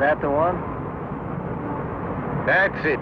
That the one? That's it.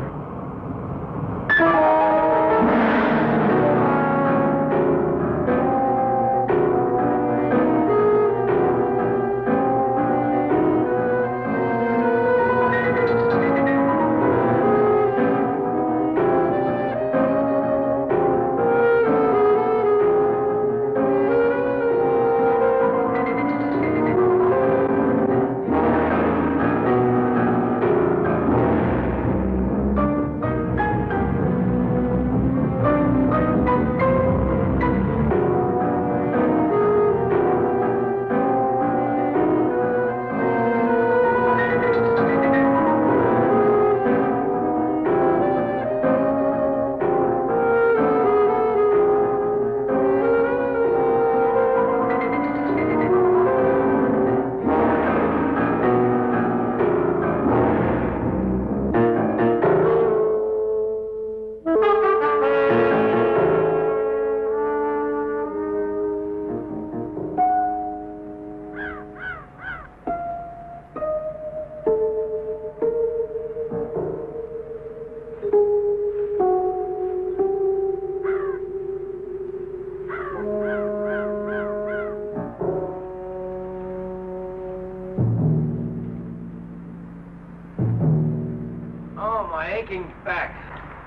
Back.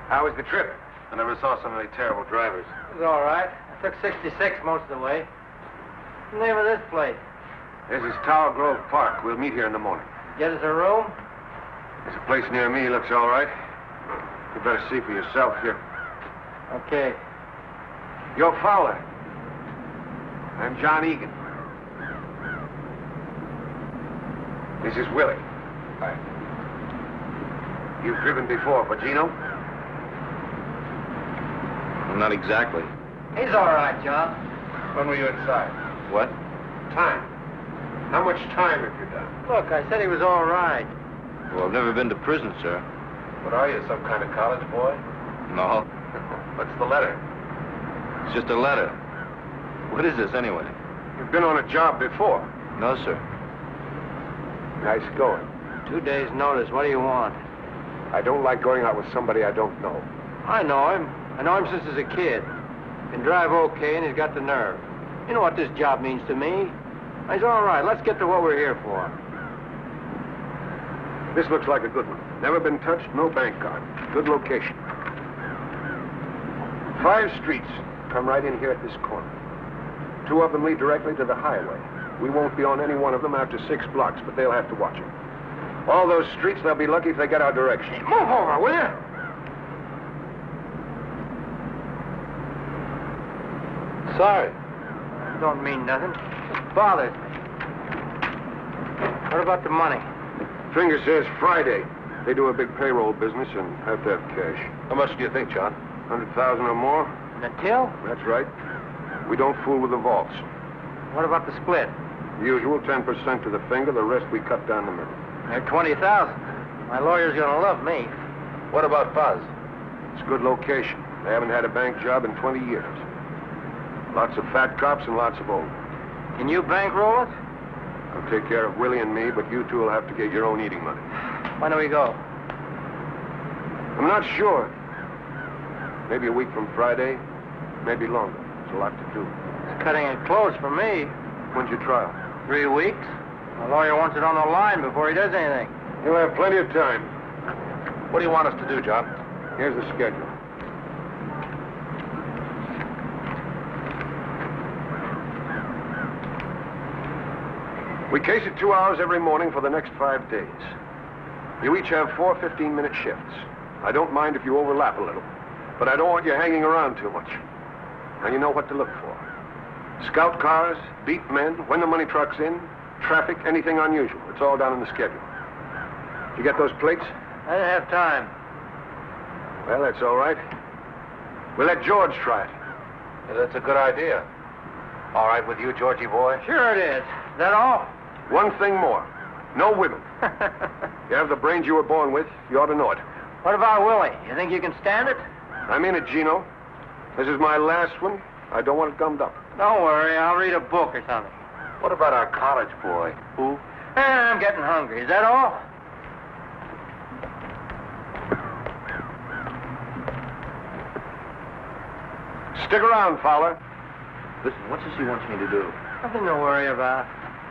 How was the trip? I never saw so many terrible drivers. It was all right. I took 66 most of the way. What's the name of this place? This is Tower Grove Park. We'll meet here in the morning. Get us a room? There's a place near me. Looks all right. You better see for yourself here. Okay. You're Fowler. I'm John Egan. This is Willie. Hi. You've driven before, Bogino? Well, not exactly. He's all right, John. When were you inside? What? Time. How much time have you done? Look, I said he was all right. Well, I've never been to prison, sir. What are you, some kind of college boy? No. What's the letter? It's just a letter. What is this, anyway? You've been on a job before. No, sir. Nice going. 2 days' notice. What do you want? I don't like going out with somebody I don't know. I know him. I know him since he's a kid. Can drive okay, and he's got the nerve. You know what this job means to me. He's all right. Let's get to what we're here for. This looks like a good one. Never been touched, no bank card. Good location. 5 streets come right in here at this corner. 2 of them lead directly to the highway. We won't be on any one of them after 6 blocks, but they'll have to watch it. All those streets, they'll be lucky if they get our direction. Move over, will you? sorry. Don't mean nothing. Just bothers me. What about the money? Finger says Friday. They do a big payroll business and have to have cash. How much do you think, John? 100,000 or more? The till? That's right. We don't fool with the vaults. What about the split? Usual 10% to the finger, the rest we cut down the middle. They're 20,000. My lawyer's gonna love me. What about Fuzz? It's a good location. They haven't had a bank job in 20 years. Lots of fat cops and lots of old. Can you bankroll it? I'll take care of Willie and me, but you two will have to get your own eating money. When do we go? I'm not sure. Maybe a week from Friday, maybe longer. There's a lot to do. It's cutting it close for me. When's your trial? 3 weeks. My lawyer wants it on the line before he does anything. You'll have plenty of time. What do you want us to do, John? Here's the schedule. We case it 2 hours every morning for the next 5 days. You each have 4 15-minute shifts. I don't mind if you overlap a little, but I don't want you hanging around too much. Now you know what to look for. Scout cars, beat men, when the money truck's in, traffic, anything unusual. It's all down in the schedule. Did you get those plates? I didn't have time. Well, that's all right. We'll let George try it. Yeah, that's a good idea. All right with you, Georgie boy? Sure it is. Is that all? One thing more. No women. You have the brains you were born with. You ought to know it. What about Willie? You think you can stand it? I'm in it, Gino. This is my last one. I don't want it gummed up. Don't worry. I'll read a book or something. What about our college boy? Who? I'm getting hungry. Is that all? Stick around, Fowler. Listen, what's this he wants me to do? Nothing to worry about.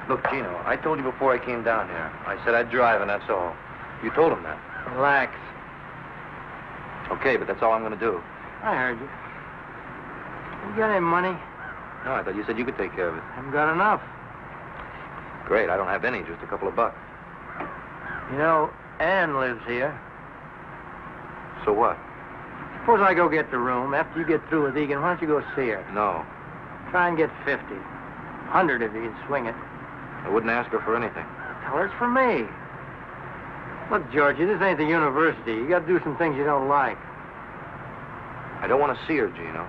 Look, Gino, I told you before I came down here. I said I'd drive, and that's all. You told him that. Relax. Okay, but that's all I'm going to do. I heard you. You got any money? No, I thought you said you could take care of it. Haven't got enough. Great, I don't have any, just a couple of bucks. You know, Ann lives here. So what? Suppose I go get the room. After you get through with Egan, why don't you go see her? No, Try and get 50. 100 if you can swing it. I wouldn't ask her for anything. Tell her it's for me. Look, Georgie, this ain't the university. You got to do some things you don't like. I don't want to see her, Gino.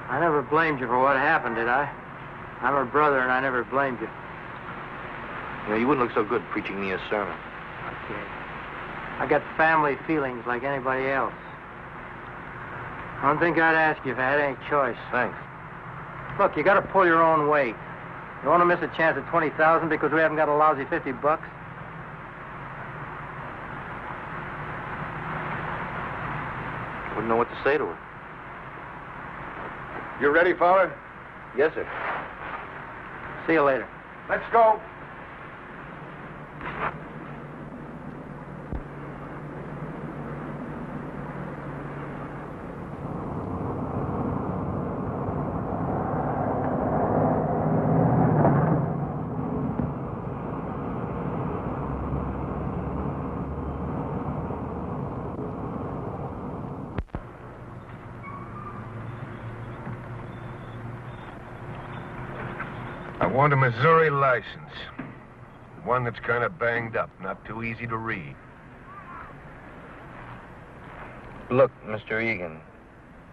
I never blamed you for what happened, did I? I'm her brother, and I never blamed you. You know, you wouldn't look so good preaching me a sermon. Okay. I got family feelings like anybody else. I don't think I'd ask you if I had any choice. Thanks. Look, you got to pull your own weight. You want to miss a chance at 20,000 because we haven't got a lousy 50 bucks? Wouldn't know what to say to her. You ready, Fowler? Yes, sir. See you later. Let's go. I want a Missouri license. One that's kind of banged up, not too easy to read. Look, Mr. Egan,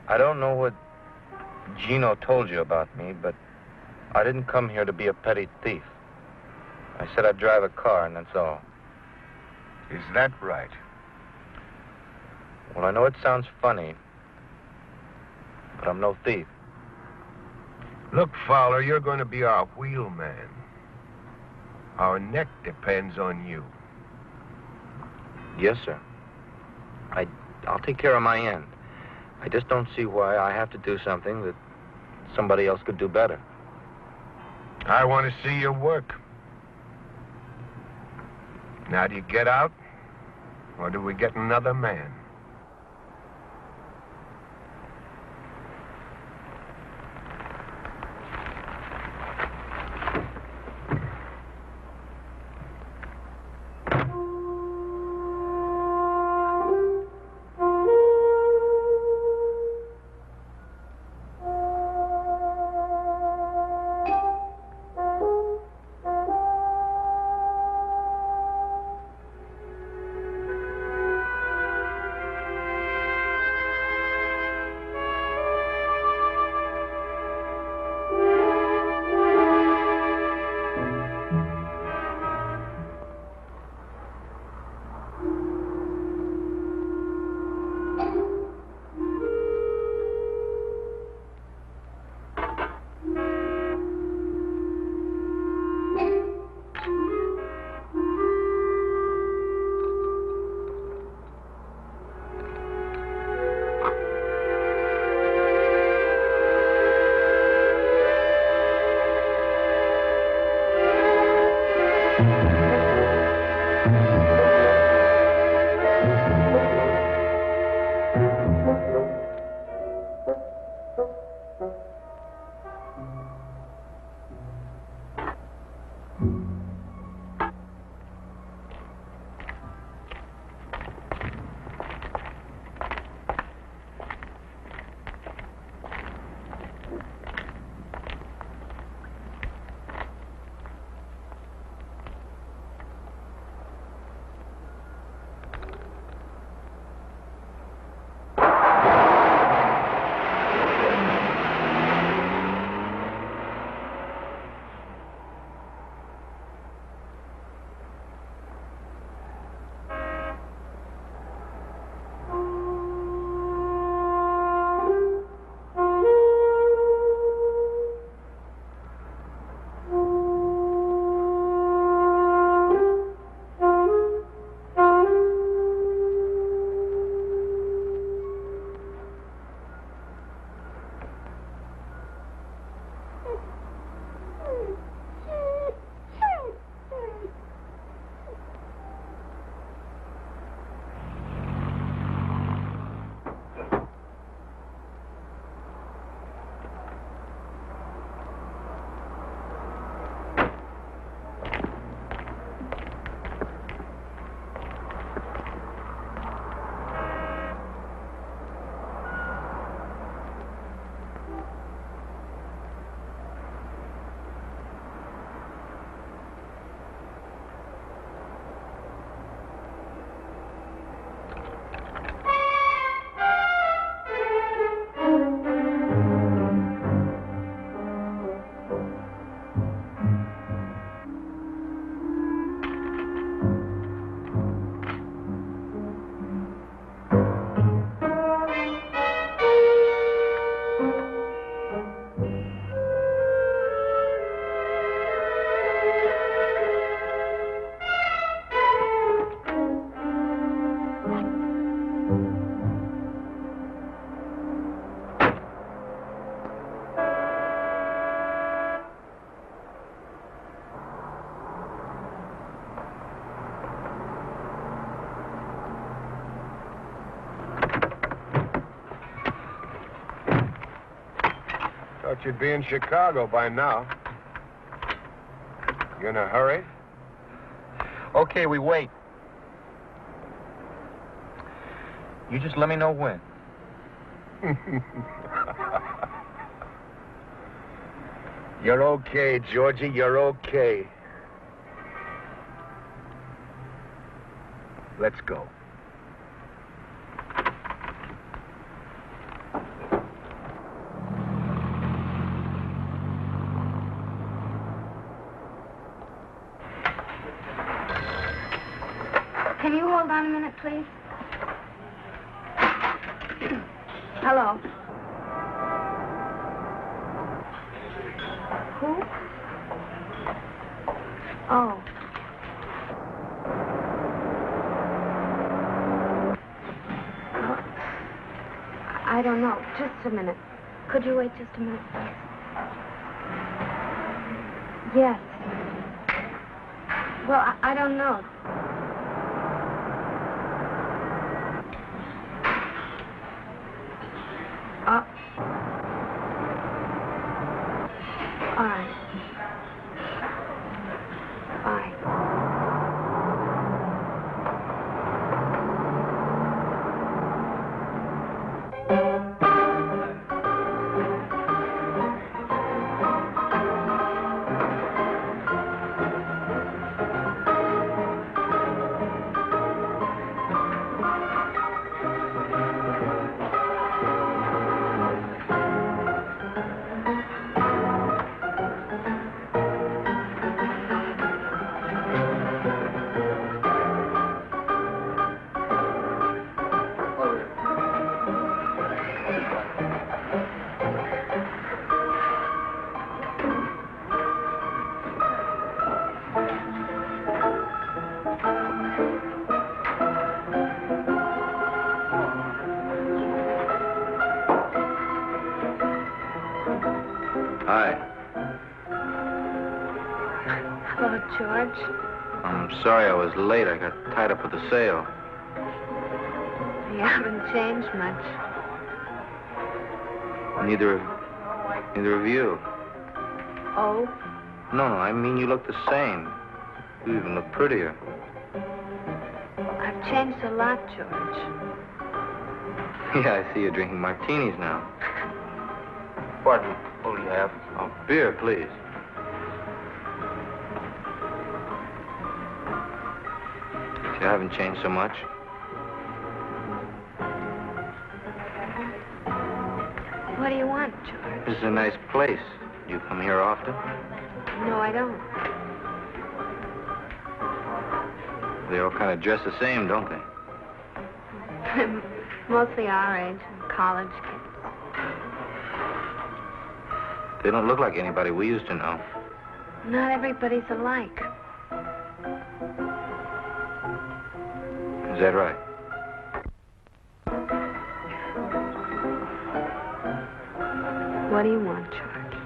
I don't know what Gino told you about me, but I didn't come here to be a petty thief. I said I'd drive a car, and that's all. Is that right? Well, I know it sounds funny, but I'm no thief. Look, Fowler, you're going to be our wheelman. Our neck depends on you. Yes, sir. I'll take care of my end. I just don't see why I have to do something that somebody else could do better. I want to see your work. Now, do you get out, or do we get another man? Thought you'd be in Chicago by now. You in a hurry? Okay, we wait. You just let me know when. You're okay, Georgie. You're okay. Let's go. Can you hold on a minute, please? Hello. Who? Oh. I don't know. Just a minute. Could you wait just a minute, please? Yes. Well, I don't know. All right. Bye. Hi. Hello, George. I'm sorry I was late. I got tied up with the sale. You haven't changed much. Neither of you. Oh? No, I mean you look the same. You even look prettier. I've changed a lot, George. Yeah, I see you're drinking martinis now. Pardon me. What do you have? Oh, beer, please. You haven't changed so much. What do you want, George? This is a nice place. Do you come here often? No, I don't. They all kind of dress the same, don't they? Mostly our age, college kids. They don't look like anybody we used to know. Not everybody's alike. Is that right? What do you want, George?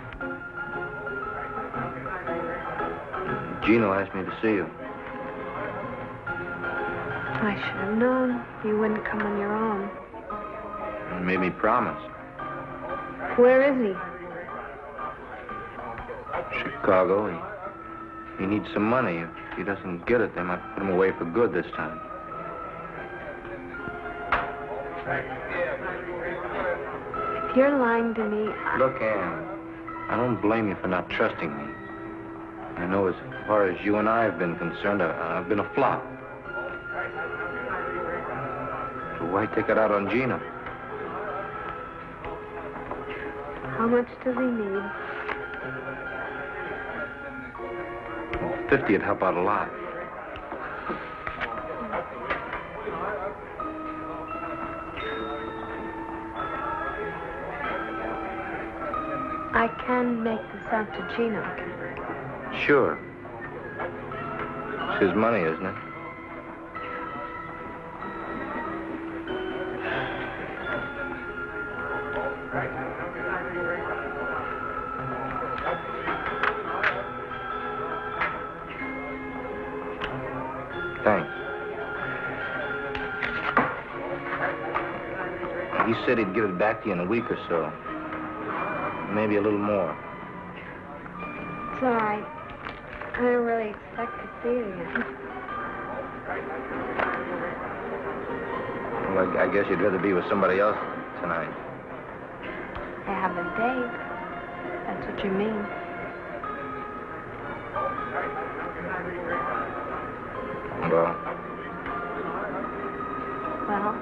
Gino asked me to see you. I should have known you wouldn't come on your own. He made me promise. Where is he? Chicago. He needs some money. If he doesn't get it, they might put him away for good this time. If you're lying to me, Look, Ann, I don't blame you for not trusting me. I know as far as you and I have been concerned, I've been a flop. So why take it out on Gino? how much does he need? Well, 50 would help out a lot. I can make this out to Gino. Sure. It's his money, isn't it? Thanks. He said he'd give it back to you in a week or so. maybe a little more. It's all right. I don't really expect to see you again. Well, I guess you'd rather be with somebody else tonight. I have a date. That's what you mean. Well, Well,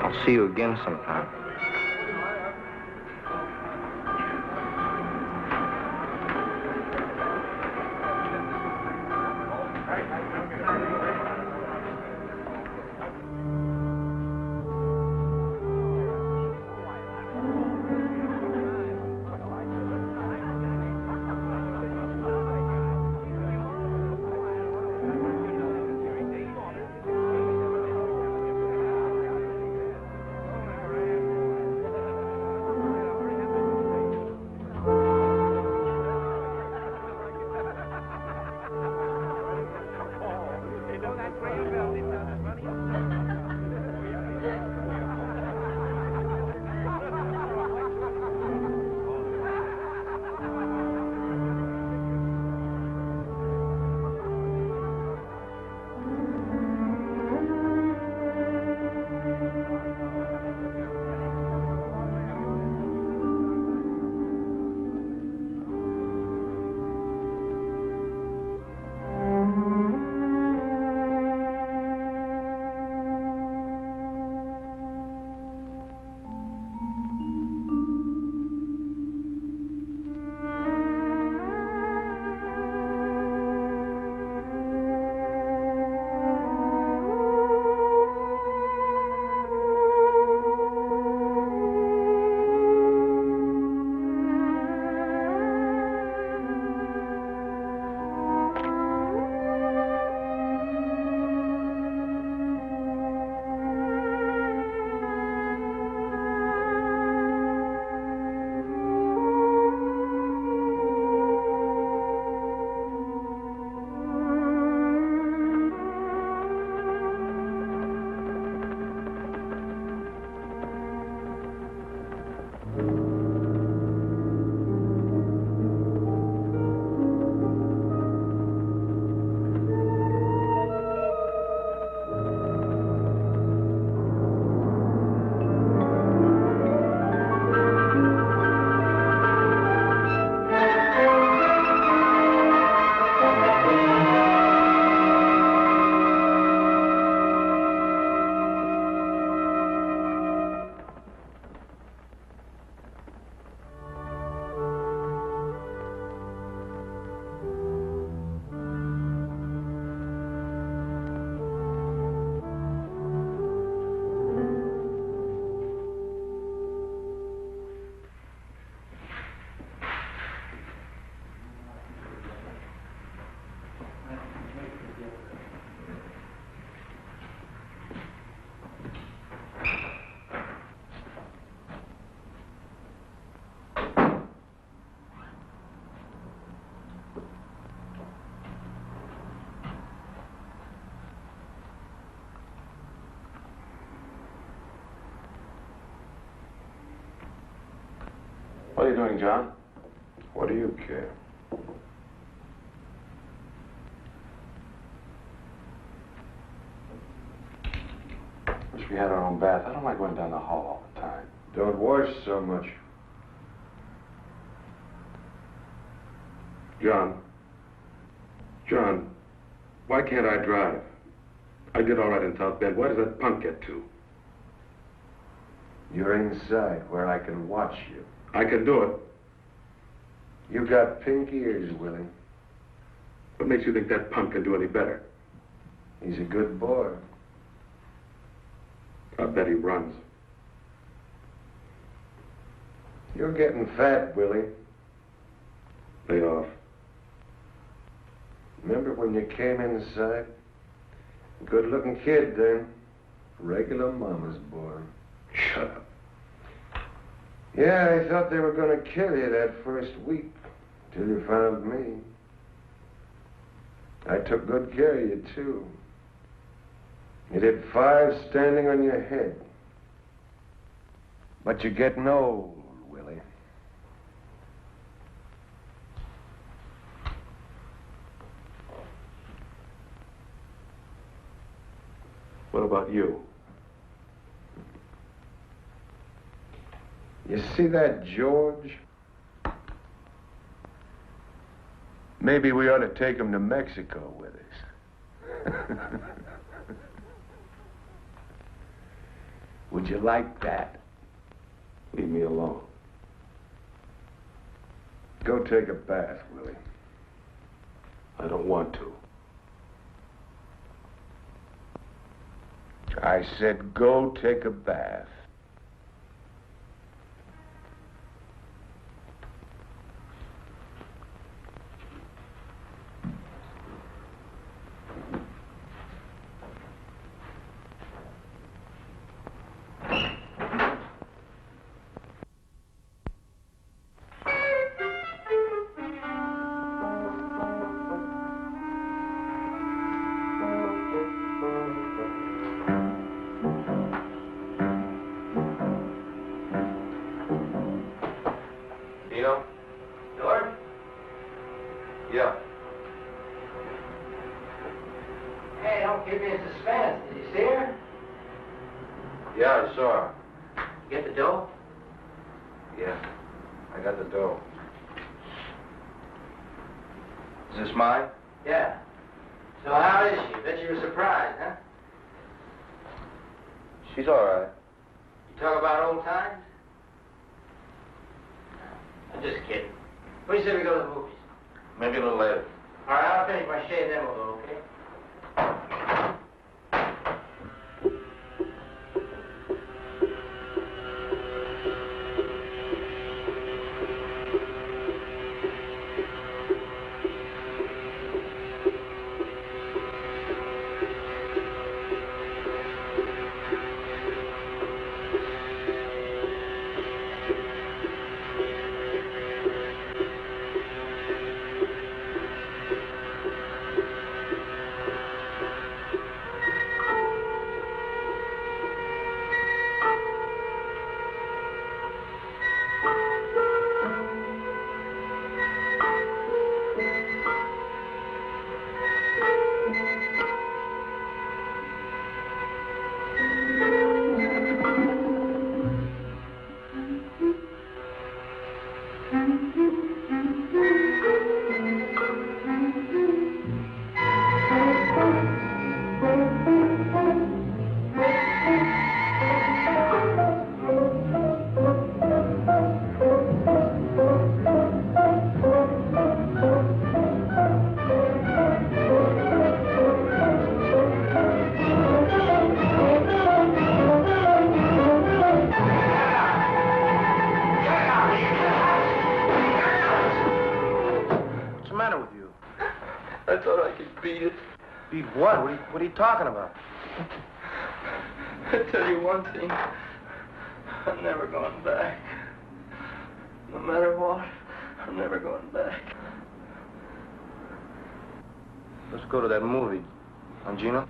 I'll see you again sometime. What are you doing, John? What do you care? Wish we had our own bath. I don't like going down the hall all the time. Don't wash so much. John, why can't I drive? I did all right in South Bend. Why does that punk get to? You're inside where I can watch you. I can do it. You got pink ears, Willie. What makes you think that punk can do any better? He's a good boy. I bet he runs. You're getting fat, Willie. Lay off. Remember when you came inside? Good-looking kid then. Regular mama's boy. Shut up. Yeah, I thought they were going to kill you that first week, till you found me. I took good care of you, too. You did 5 standing on your head. But you're getting old, Willie. What about you? You see that George? Maybe we ought to take him to Mexico with us. Would you like that? Leave me alone. Go take a bath, Willie. I don't want to. I said go take a bath. George? Yeah. Hey, don't keep me in suspense. Did you see her? Yeah, I saw her. Get the dough? Yeah. I got the dough. Is this mine? Yeah. So how is she? Bet you were surprised, huh? She's all right. You talk about old times? I'm just kidding. What do you say we go to the movies? Maybe a little later. All right, I'll finish my shave, then we'll go, okay? I thought I could beat it. Beat what? What are you talking about? I tell you one thing. I'm never going back. No matter what, I'm never going back. Let's go to that movie. Huh, Gino?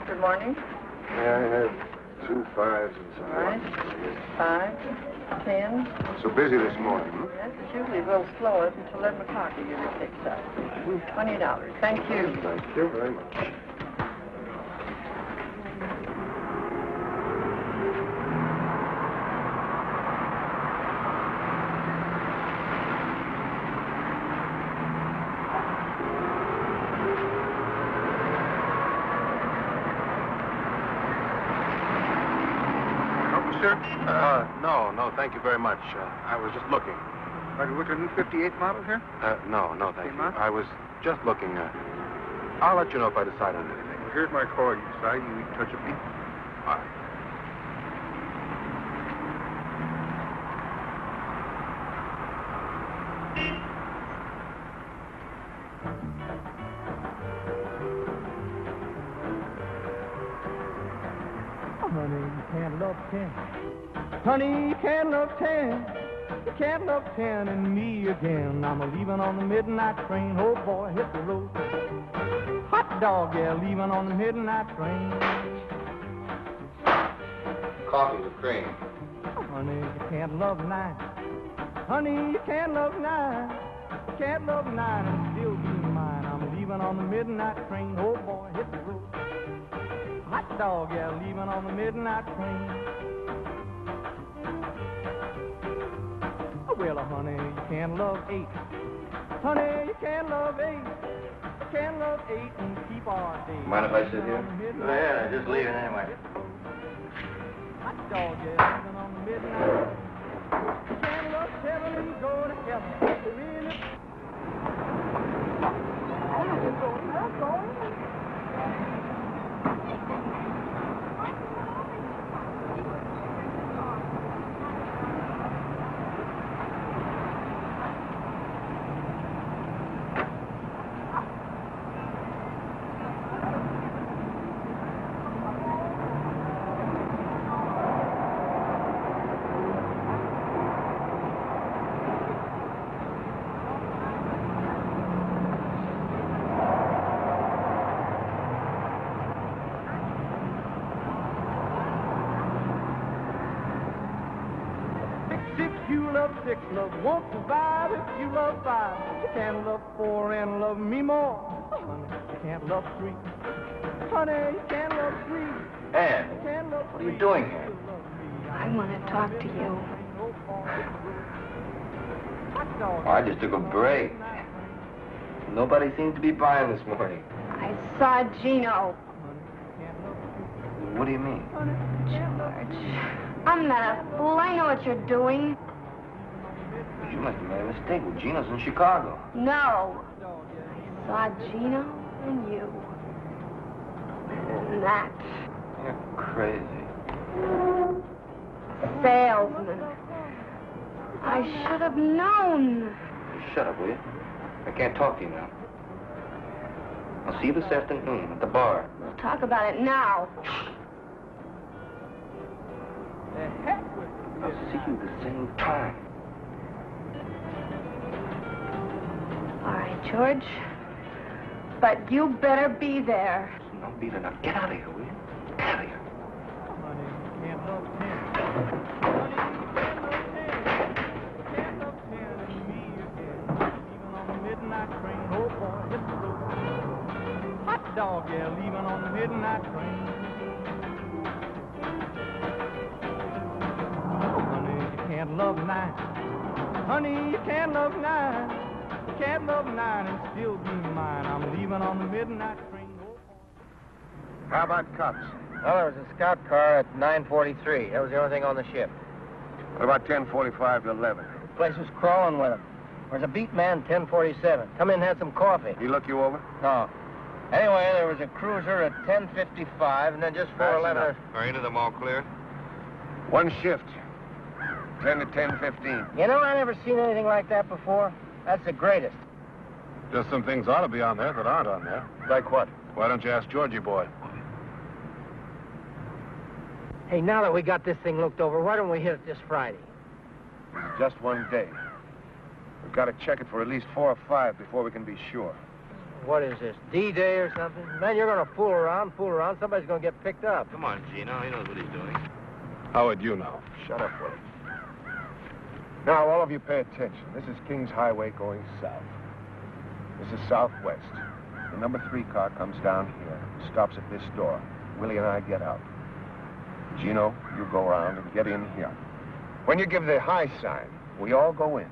Good morning. May I have 2 5s and some All right. 5, 10. So busy this morning, huh? Yes, it's usually a little slow until 11 o'clock it usually picks up. $20. Thank you. Thank you very much. sir? No, thank you very much. I was just looking. Are you looking at a new 58 model here? No, thank you. Not? I was just looking. I'll let you know if I decide on anything. Well, here's my card. You decide you can touch a beat. All right. Honey, you can't love 10. Honey, you can't love 10. You can't love 10 and me again. I'm a-leaving on the midnight train. Oh, boy, hit the road. Hot dog, yeah, leaving on the midnight train. Coffee with cream. Honey, you can't love 9. Honey, you can't love 9. You can't love 9 and still be mine. I'm a-leaving on the midnight train. Oh, boy, hit the road. Hot dog, yeah, leaving on the midnight train. Well, honey, you can't love 8. Honey, you can't love 8. You can't love 8 and keep our days. Mind if I sit here? Yeah, just leave it anyway. Hot dog, yeah, leaving on the midnight. You can't love 7 and go to heaven. Really? Six love won't survive if you love 5. You can't love 4 and love me more. Honey, you can't love 3. Honey, you can't love 3. Ann, You can't love what are you doing here? I want to talk to you. Oh, I just took a break. Nobody seemed to be buying this morning. I saw Gino. What do you mean? George, I'm not a fool. I know what you're doing. You must have made a mistake. Well, Gino's in Chicago. No. I saw Gino and you. And that You're crazy. salesman. I should have known. Shut up, will you? I can't talk to you now. I'll see you this afternoon at the bar. We'll talk about it now. I'll see you the same time. All right, George. But you better be there. No, Peter, now get out of here, will you? Get out of here. Honey, you can't love 10. Honey, you can't love 10. You can't love 10 and me again. Leaving on the midnight train. Oh, boy, hit the road. Hot dog, yeah, leaving on the midnight train. Honey, you can't love 9. Honey, you can't love 9. You can't love 9 and still be mine. I'm leaving on the midnight train. How about cops? Well, there was a scout car at 9:43. That was the only thing on the ship. What about 10:45 to 11? The place was crawling with them. There's a beat man, 10:47. Come in and have some coffee. He look you over? No. Anyway, there was a cruiser at 10:55, and then just 4:11. Are any of them all clear? One shift. 10 to 10:15. You know, I never seen anything like that before. That's the greatest. Just some things ought to be on there that aren't on there. Like what? Why don't you ask Georgie boy? Hey, now that we got this thing looked over, why don't we hit it this Friday? Just one day. We've got to check it for at least 4 or 5 before we can be sure. What is this, D-Day or something? Man, you're going to fool around. Somebody's going to get picked up. Come on, Gino. He knows what he's doing. How would you know? Shut up, Willie. Now, all of you pay attention. This is Kings Highway going south. This is southwest. The number 3 car comes down here, stops at this door. Willie and I get out. Gino, you go around and get in here. When you give the high sign, we all go in.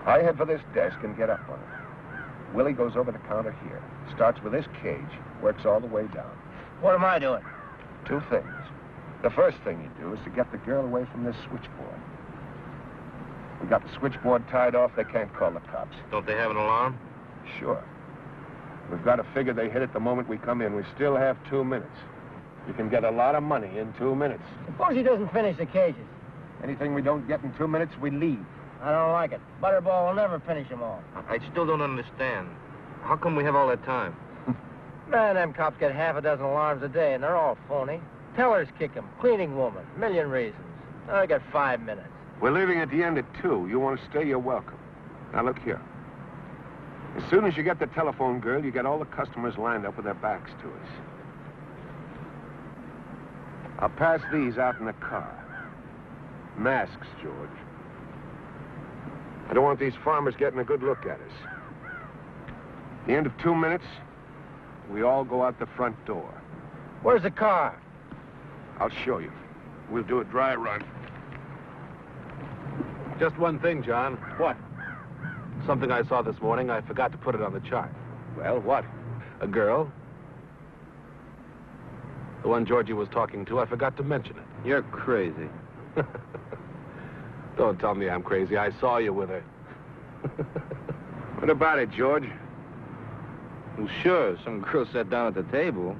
I head for this desk and get up on it. Willie goes over the counter here, starts with this cage, works all the way down. What am I doing? 2 things. The first thing you do is to get the girl away from this switchboard. We got the switchboard tied off, they can't call the cops. Don't they have an alarm? Sure. We've got to figure they hit it the moment we come in. We still have 2 minutes. You can get a lot of money in 2 minutes. Suppose he doesn't finish the cages. Anything we don't get in 2 minutes, we leave. I don't like it. Butterball will never finish them all. I still don't understand. How come we have all that time? Man, them cops get half a dozen alarms a day, and they're all phony. Tellers kick 'em, cleaning woman, million reasons. I got 5 minutes. We're leaving at the end at 2. You want to stay, you're welcome. Now, look here. As soon as you get the telephone girl, you get all the customers lined up with their backs to us. I'll pass these out in the car. Masks, George. I don't want these farmers getting a good look at us. At the end of 2 minutes, we all go out the front door. Where's the car? I'll show you. We'll do a dry run. Just one thing, John. What? Something I saw this morning. I forgot to put it on the chart. Well, what? A girl. The one Georgie was talking to. I forgot to mention it. You're crazy. Don't tell me I'm crazy. I saw you with her. What about it, George? Well, sure, some girl sat down at the table.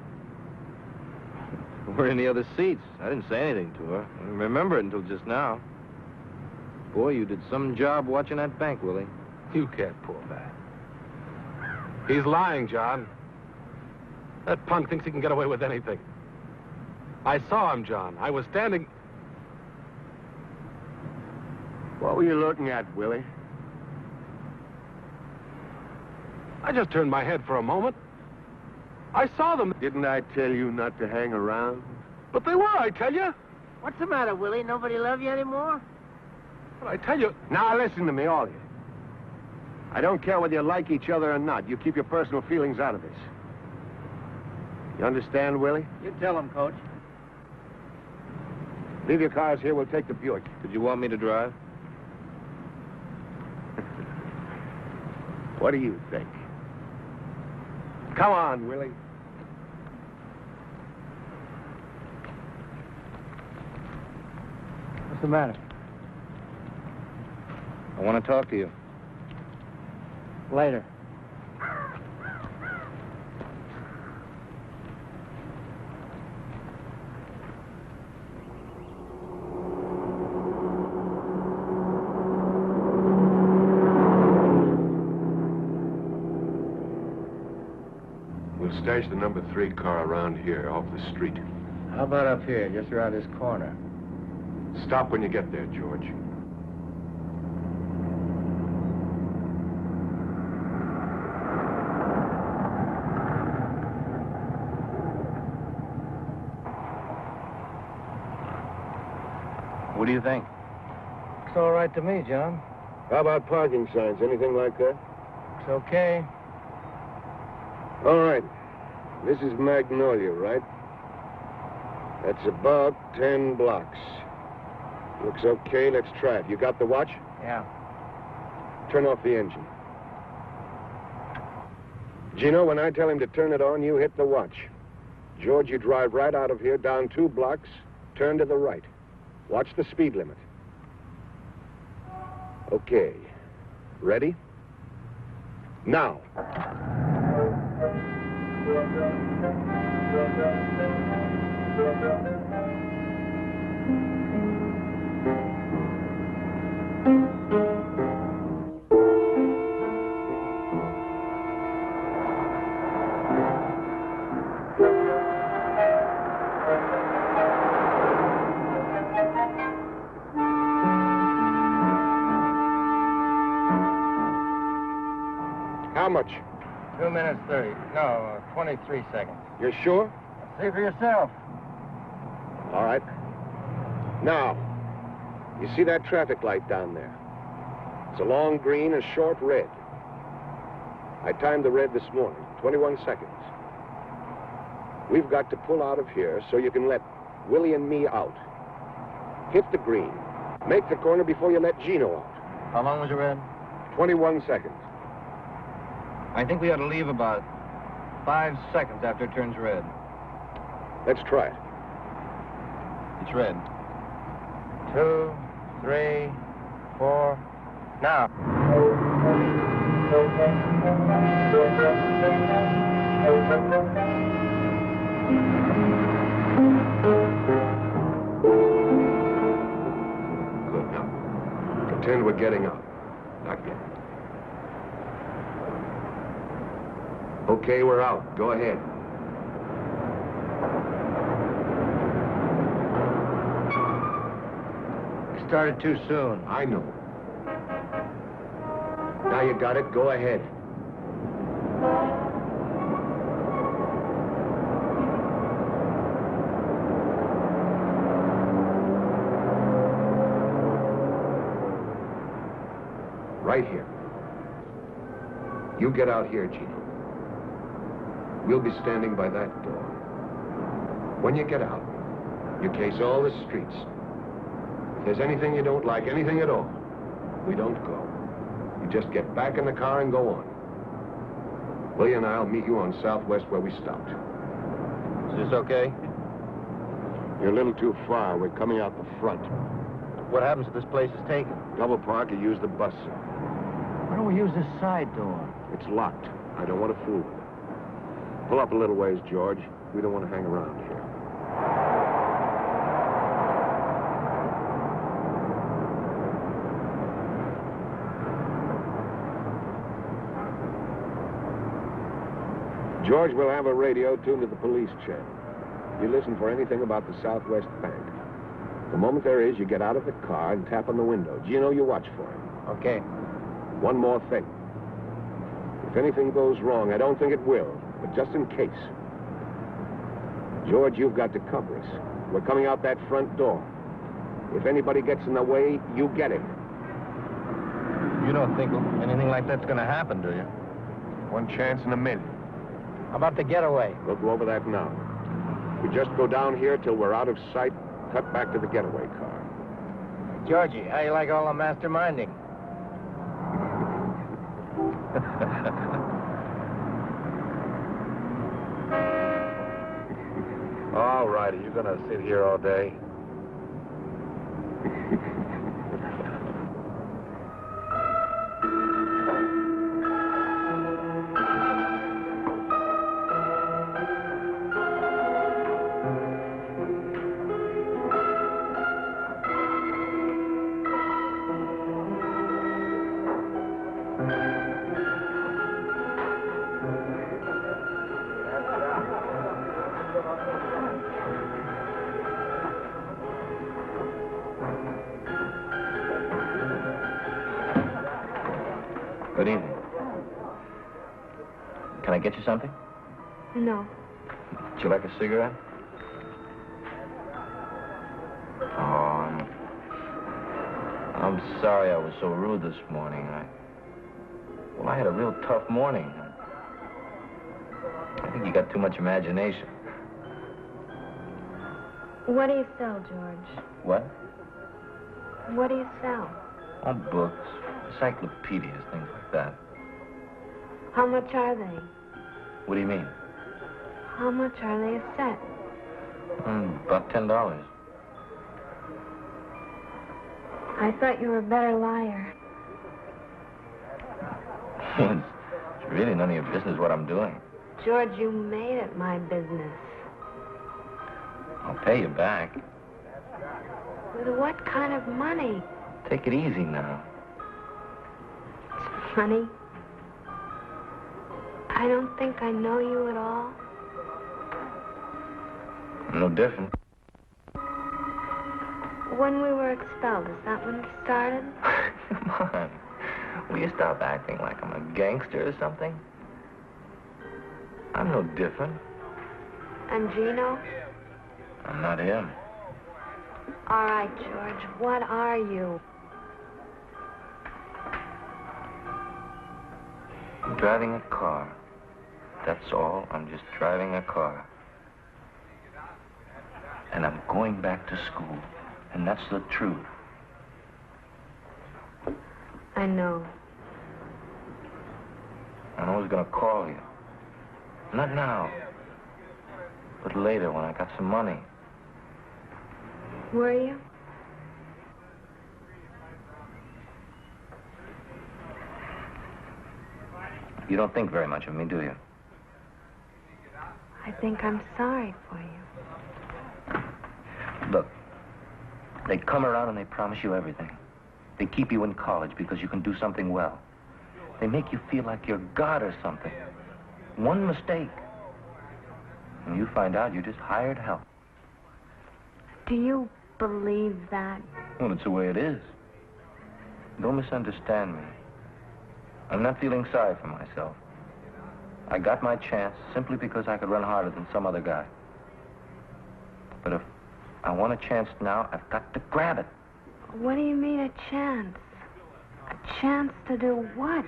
We're in the other seats. I didn't say anything to her. I didn't remember it until just now. Boy, you did some job watching that bank, Willie. You can't pull that. He's lying, John. That punk thinks he can get away with anything. I saw him, John. I was standing... What were you looking at, Willie? I just turned my head for a moment. I saw them. Didn't I tell you not to hang around? But they were, I tell you. What's the matter, Willie? Nobody love you anymore? But I tell you... Now, listen to me, all of you. I don't care whether you like each other or not. You keep your personal feelings out of this. You understand, Willie? You tell him, Coach. Leave your cars here. We'll take the Buick. Did you want me to drive? What do you think? Come on, Willie. What's the matter? I want to talk to you. Later. We'll stash the number 3 car around here, off the street. How about up here, just around this corner? Stop when you get there, George. What do you think? Looks all right to me, John. How about parking signs? Anything like that? It's okay. All right. This is Magnolia, right? That's about 10 blocks. Looks okay. Let's try it. You got the watch? Yeah. Turn off the engine. Gino, when I tell him to turn it on, you hit the watch. George, you drive right out of here, down 2 blocks, turn to the right. Watch the speed limit. Okay. Ready? Now. How much? 2 minutes 30. No, 23 seconds. You're sure? See for yourself. All right. Now, you see that traffic light down there? It's a long green and short red. I timed the red this morning, 21 seconds. We've got to pull out of here so you can let Willie and me out. Hit the green. Make the corner before you let Gino out. How long was the red? 21 seconds. I think we ought to leave about 5 seconds after it turns red. Let's try it. It's red. 2, 3, 4, now. Good. Now, pretend we're getting out. Not yet. Okay, we're out. Go ahead. Started too soon. I know. Now you got it. Go ahead. Right here. You get out here, Gino. We'll be standing by that door. When you get out, you case all the streets. If there's anything you don't like, anything at all, we don't go. You just get back in the car and go on. Willie and I'll meet you on Southwest where we stopped. Is this okay? You're a little too far. We're coming out the front. What happens if this place is taken? Double park or use the bus, sir. Why don't we use this side door? It's locked. I don't want to fool with it. Pull up a little ways, George. We don't want to hang around here. George will have a radio tuned to the police channel. You listen for anything about the Southwest Bank. The moment there is, you get out of the car and tap on the window. Gino, you watch for him. Okay. One more thing. If anything goes wrong, I don't think it will, but just in case. George, you've got to cover us. We're coming out that front door. If anybody gets in the way, you get him. You don't think anything like that's gonna happen, do you? One chance in a million. How about the getaway? We'll go over that now. We just go down here till we're out of sight, cut back to the getaway car. Georgie, how you like all the masterminding? All right, are you gonna sit here all day? Good evening. Can I get you something? No. Would you like a cigarette? Oh, I'm sorry I was so rude this morning. I had a real tough morning. I think you got too much imagination. What do you sell, George? What? What do you sell? Oh, books, encyclopedias, things like that. How much are they? What do you mean? How much are they a set? About $10. I thought you were a better liar. It's really none of your business what I'm doing. George, you made it my business. I'll pay you back. With what kind of money? Take it easy now. Money? I don't think I know you at all. I'm no different. When we were expelled, is that when it started? Come on. Will you stop acting like I'm a gangster or something? I'm no different. And Gino? I'm not him. All right, George, what are you? I'm driving a car. That's all. I'm just driving a car. And I'm going back to school. And that's the truth. I know. I was gonna call you. Not now. But later when I got some money. Were you? You don't think very much of me, do you? I think I'm sorry for you. Look, they come around and they promise you everything. They keep you in college because you can do something well. They make you feel like you're God or something. One mistake, and you find out you're just hired help. Do you believe that? Well, it's the way it is. Don't misunderstand me. I'm not feeling sorry for myself. I got my chance simply because I could run harder than some other guy. But if I want a chance now, I've got to grab it. What do you mean, a chance? A chance to do what?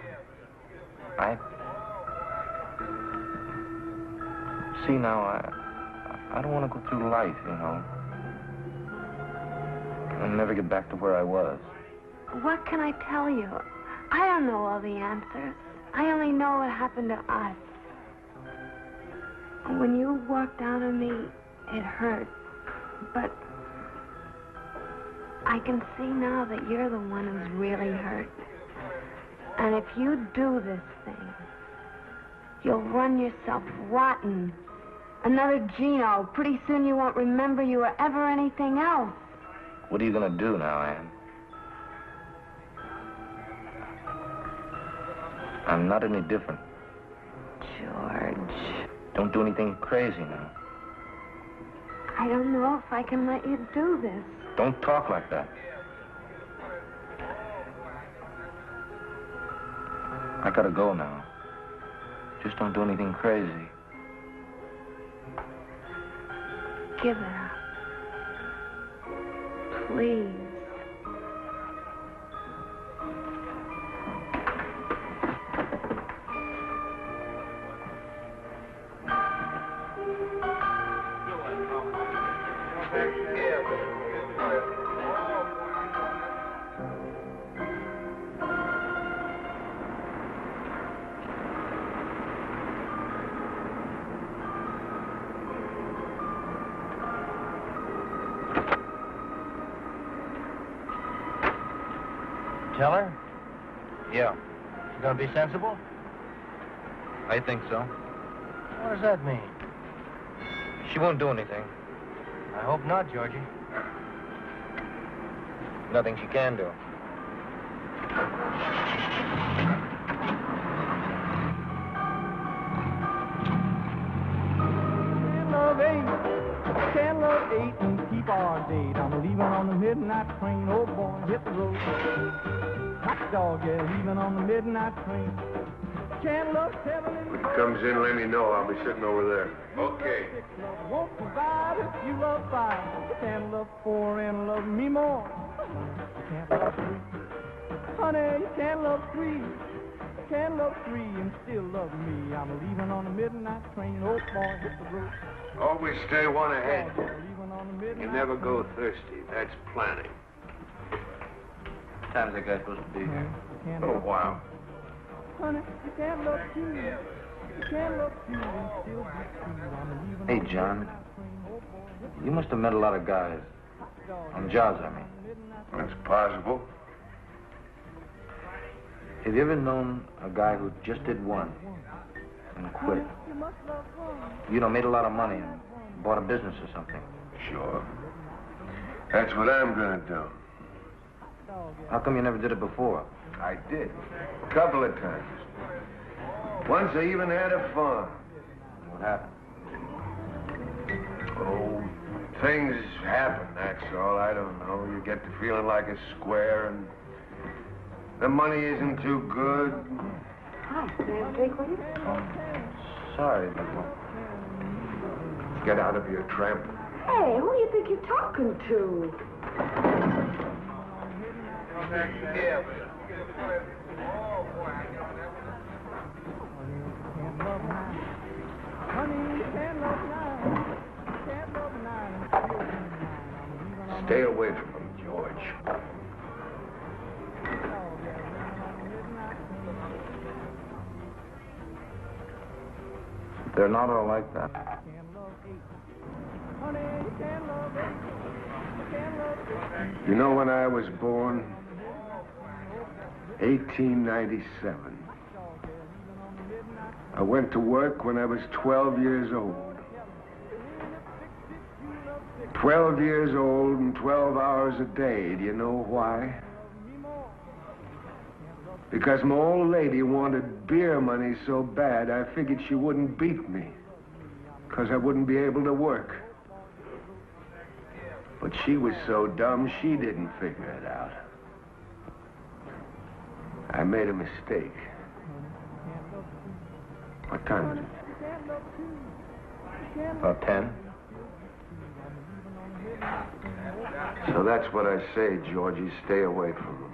See, now, I don't want to go through life, you know, and never get back to where I was. What can I tell you? I don't know all the answers. I only know what happened to us. When you walked out on me, it hurt. But I can see now that you're the one who's really hurt. And if you do this thing, you'll run yourself rotten. Another Gino. Pretty soon you won't remember you were ever anything else. What are you going to do now, Ann? I'm not any different. George. Don't do anything crazy now. I don't know if I can let you do this. Don't talk like that. I gotta go now. Just don't do anything crazy. Give it up. Please. Tell her? Yeah, She's gonna be sensible? I think so. What does that mean? She won't do anything. I hope not, Georgie. Nothing she can do. Can't love eight and keep our date. I'm leaving on the midnight train. Oh boy, hit the road. Hot dog, yeah, leaving on the midnight train. Can't love seven and When he comes in, let me know. I'll be sitting over there. Okay. won't survive if you love five. You can't love four and love me more. You can't love three. Honey, you can't love three. You can't love three and still love me. I'm leaving on the midnight train. Oh boy, hit the road. Always stay one ahead. Leaving on the midnight You never go thirsty. That's planning. What time is that guy supposed to be here? Can't Oh, love wow. honey, you can't love two. You can't love two and still be true. I'm leaving Hey, on the John. midnight train. Oh boy, You must have met a lot of guys. On jobs, I mean. That's possible. Have you ever known a guy who just did one and quit? You know, made a lot of money and bought a business or something. Sure. That's what I'm gonna do. How come you never did it before? I did. A couple of times. Once I even had a farm. What happened? Oh, things happen, that's all. I don't know. You get to feeling like a square, and the money isn't too good. Hi, may I speak with you? Sorry, but Get out of here, tramp. Hey, who do you think you're talking to? Stay away from him, George. they're not all like that. Honey, you You know when I was born? 1897. I went to work when I was 12 years old. 12 years old and 12 hours a day. Do you know why? Because my old lady wanted beer money so bad, I figured she wouldn't beat me. Because I wouldn't be able to work. But she was so dumb, she didn't figure it out. I made a mistake. What time is it? About 10. So that's what I say, Georgie. Stay away from them.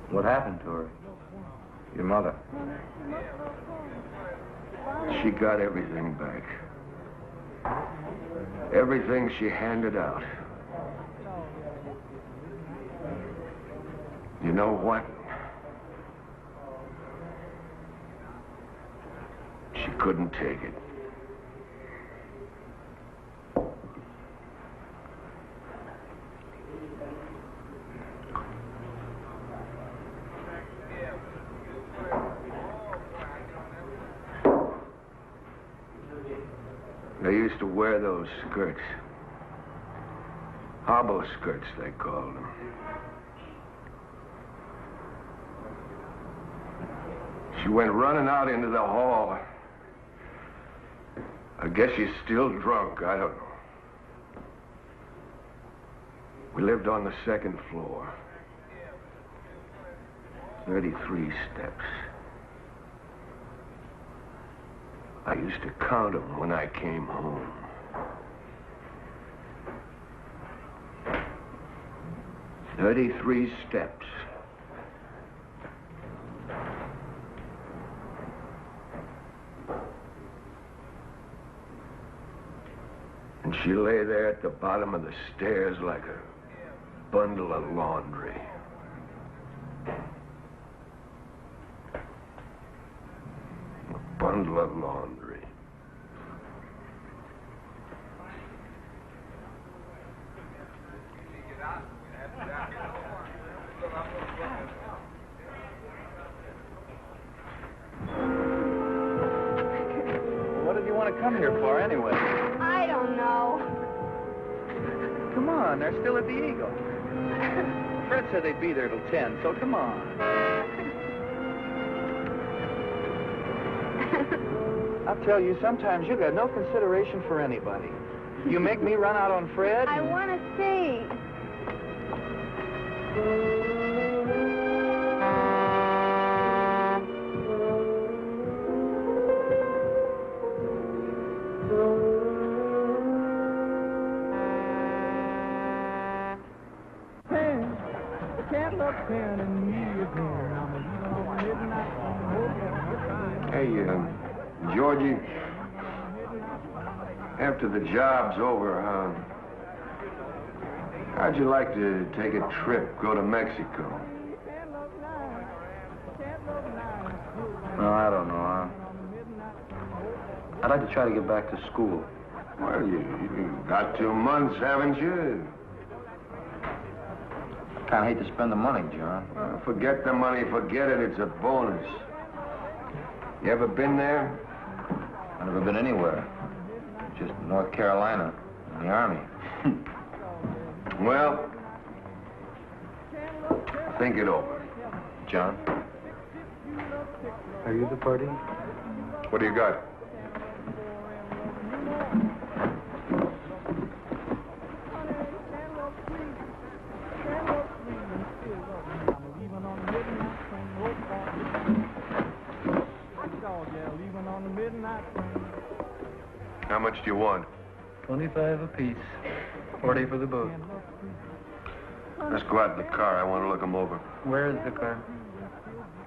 What happened to her? Your mother? She got everything back. Everything she handed out. You know what? She couldn't take it. They used to wear those skirts. Hobo skirts, they called them. She went running out into the hall. I guess she's still drunk, I don't know. We lived on the second floor. 33 steps. I used to count them when I came home. "33 steps. And she lay there at the bottom of the stairs like a bundle of laundry. A bundle of laundry. What did you want to come here for, anyway? I don't know. Come on, they're still at the Eagle. Fred said they'd be there till 10, so come on. I'll tell you, sometimes you got no consideration for anybody. You make me run out on Fred. I want to see. Hey, Georgie, after the job's over, how'd you like to take a trip, go to Mexico? No, I don't know. I'd like to try to get back to school. Well, you got 2 months, haven't you? Kind of hate to spend the money, John. Well, forget the money, forget it. It's a bonus. You ever been there? I've never been anywhere. Just North Carolina, in the Army. Well, think it over. John? Are you the party? What do you got? How much do you want? 25 apiece. 40 for the boat. Let's go out in the car. I want to look them over. Where is the car?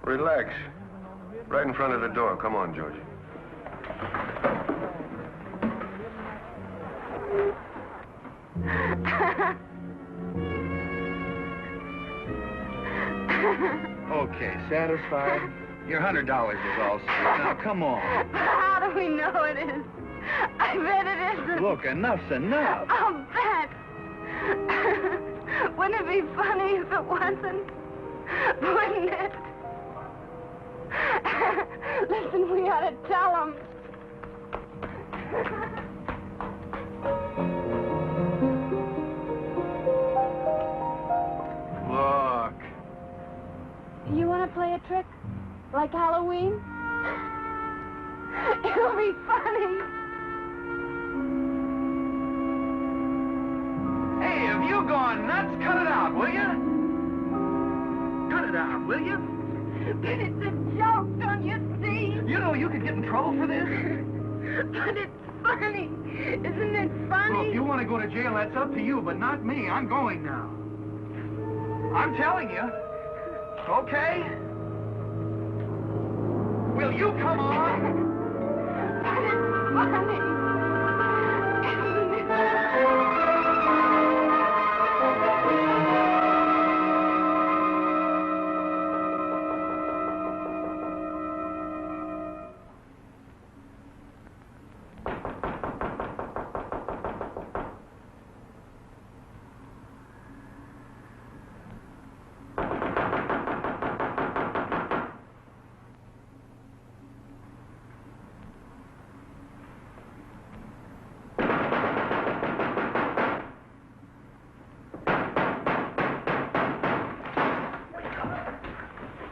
Relax. Right in front of the door. Come on, Georgie. Okay, satisfied? Your $100 is all, sweet. Now, come on. How do we know it is? I bet it isn't. Look, enough's enough. I'll bet. Wouldn't it be funny if it wasn't? Wouldn't it? Listen, we ought to tell him. Look. You want to play a trick? Like Halloween? It'll be funny. Hey, have you gone nuts? Cut it out, will you? Cut it out, will you? But it's a joke, don't you see? You know you could get in trouble for this. But it's funny. Isn't it funny? Well, if you want to go to jail, that's up to you, but not me. I'm going now. I'm telling you. Okay? Will you come on? But it's funny. Isn't it?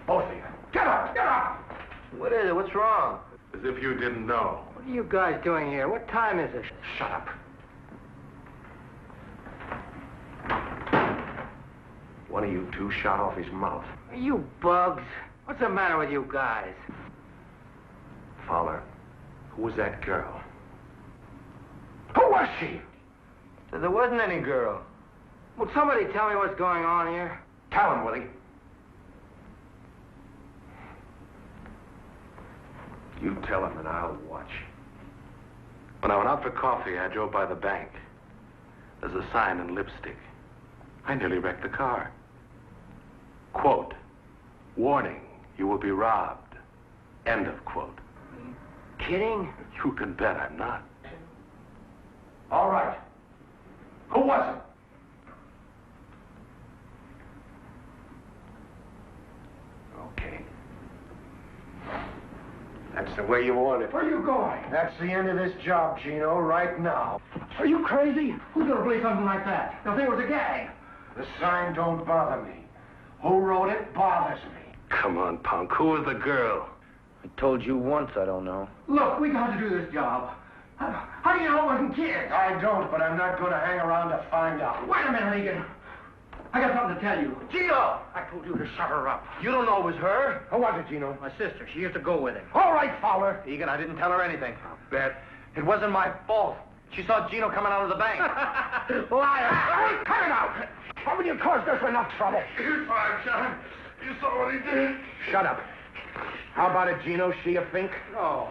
Both of you. Get up! Get up! What is it? What's wrong? As if you didn't know. What are you guys doing here? What time is it? Shut up. One of you two shot off his mouth. Are you bugs? What's the matter with you guys? Fowler, who was that girl? Who was she? There wasn't any girl. Will somebody tell me what's going on here? Tell him, Willie. You tell him and I'll watch. When I went out for coffee, I drove by the bank. There's a sign in lipstick. I nearly wrecked the car. Quote, warning, you will be robbed. End of quote. Kidding? You can bet I'm not. All right. Who was it? Okay. That's the way you want it. Where are you going? That's the end of this job, Gino, right now. Are you crazy? Who's gonna believe something like that? They'll think it was a gag. The sign don't bother me. Who wrote it bothers me. Come on, punk. Who was the girl? I told you once I don't know. Look, we got to do this job. How do you know it wasn't kids? I don't, but I'm not going to hang around to find out. Wait a minute, Egan. I got something to tell you. Gino! I told you to shut her up. You don't know it was her? Who was it, Gino? My sister, she used to go with him. All right, Fowler. Egan, I didn't tell her anything. Bet. It wasn't my fault. She saw Gino coming out of the bank. Liar! Hey, cut it out! Haven't you caused us enough trouble? You're fine, John. You saw what he did. Shut up. How about it, Gino? She a fink? No.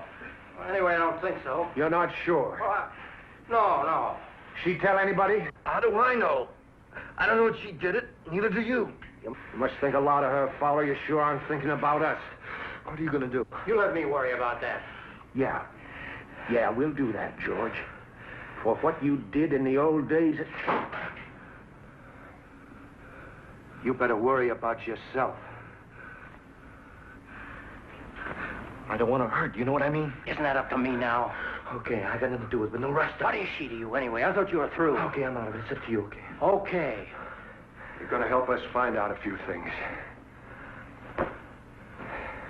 Well, anyway, I don't think so. You're not sure. Well, no. She tell anybody? How do I know? I don't know if she did it. Neither do you. You must think a lot of her, Fowler. You sure aren't thinking about us. What are you gonna do? You let me worry about that. Yeah, we'll do that, George. For what you did in the old days, you better worry about yourself. I don't want to hurt, you know what I mean? Isn't that up to me now? Okay, I got nothing to do with it, but no rest. What is she to you anyway? I thought you were through. Okay, I'm out of it. It's up to you, okay? Okay. You're going to help us find out a few things.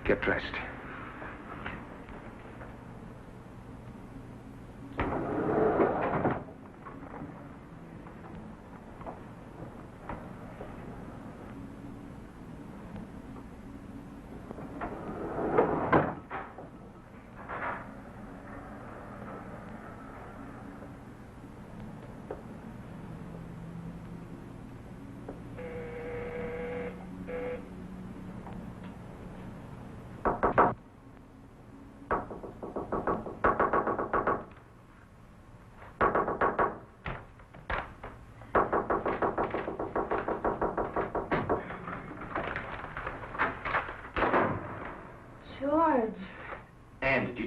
Get dressed.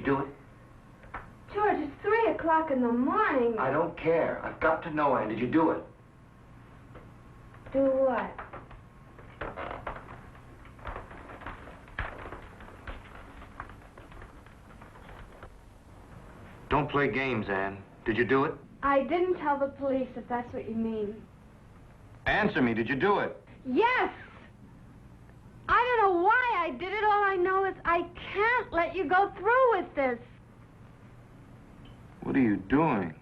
you do it? George, it's 3 o'clock in the morning. I don't care. I've got to know, Ann. Did you do it? Do what? Don't play games, Ann. Did you do it? I didn't tell the police, if that's what you mean. Answer me. Did you do it? Yes! I don't know why I did it. All I know is I can't let you go through with this. What are you doing?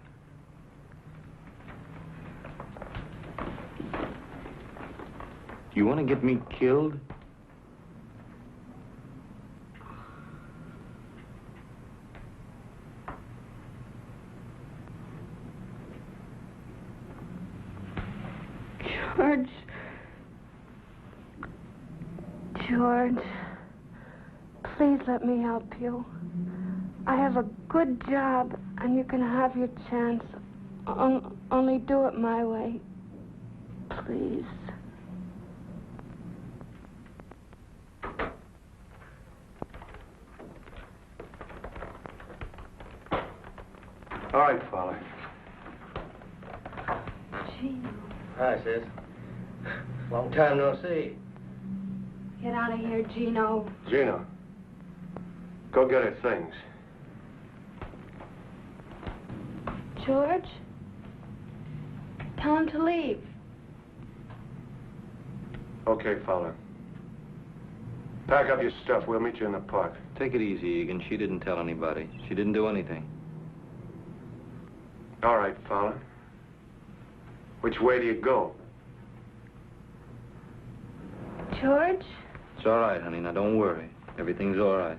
You want to get me killed? George. George. Please let me help you. I have a good job, and you can have your chance. Only do it my way. Please. All right, Fowler. Gino. Hi, sis. Long time no see. Get out of here, Gino. Gina, go get her things. George? Tell him to leave. Okay, Fowler. Pack up your stuff. We'll meet you in the park. Take it easy, Egan. She didn't tell anybody. She didn't do anything. All right, Fowler. Which way do you go? George? It's all right, honey. Now, don't worry. Everything's all right.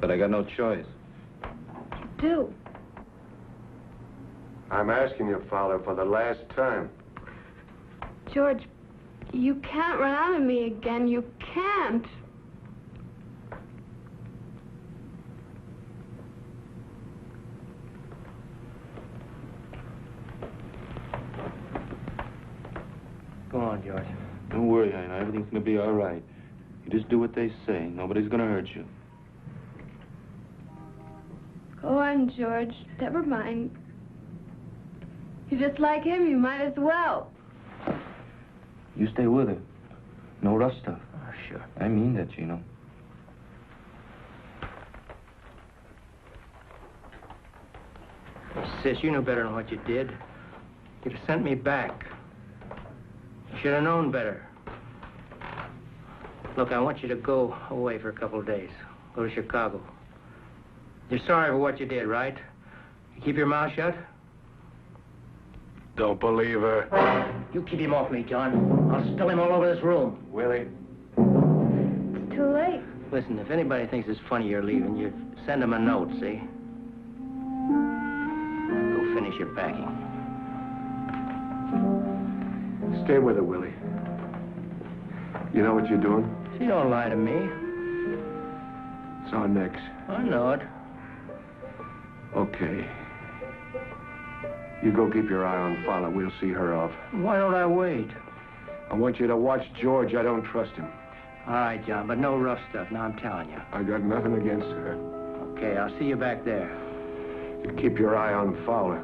But I got no choice. Do. I'm asking you, Fowler, for the last time. George, you can't run out of me again. You can't. Go on, George. Don't worry, honey. Everything's gonna be all right. You just do what they say. Nobody's gonna hurt you. Go on, George. Never mind. You're just like him. You might as well. You stay with her. No rough stuff. Oh, sure. I mean that, Gino. Sis, you knew better than what you did. You'd have sent me back. You should have known better. Look, I want you to go away for a couple of days. Go to Chicago. You're sorry for what you did, right? You keep your mouth shut? Don't believe her. You keep him off me, John. I'll spill him all over this room. Willie. It's too late. Listen, if anybody thinks it's funny you're leaving, you send them a note, see? Go finish your packing. Stay with her, Willie. You know what you're doing? She don't lie to me. It's our necks. I know it. Okay. You go keep your eye on Fowler. We'll see her off. Why don't I wait? I want you to watch George. I don't trust him. All right, John, but no rough stuff. Now I'm telling you. I got nothing against her. Okay, I'll see you back there. You keep your eye on Fowler.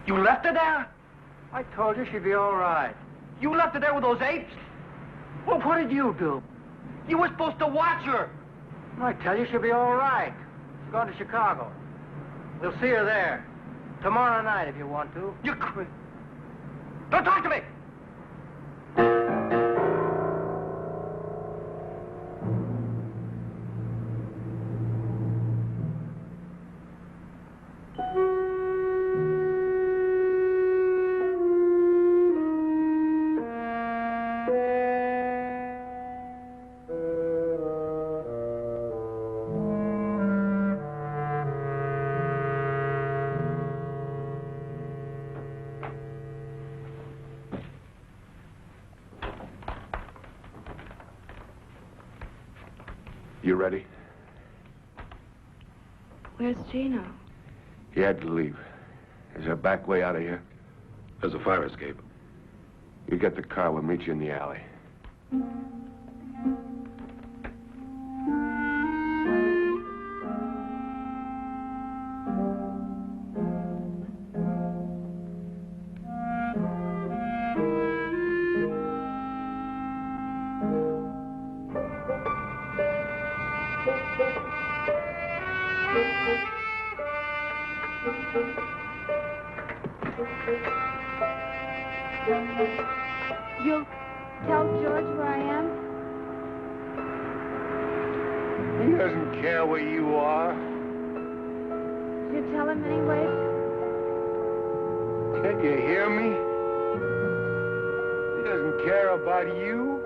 You left her there? I told you she'd be all right. You left her there with those apes? Well, what did you do? You were supposed to watch her. I tell you, she'll be all right. She's going to Chicago. We'll see her there. Tomorrow night, if you want to. You quit. Don't talk to me! You ready? Where's Gino? He had to leave. Is there a back way out of here? There's a fire escape. You get the car, we'll meet you in the alley. You'll tell George where I am? He doesn't care where you are. You tell him anyway? Can't you hear me? He doesn't care about you.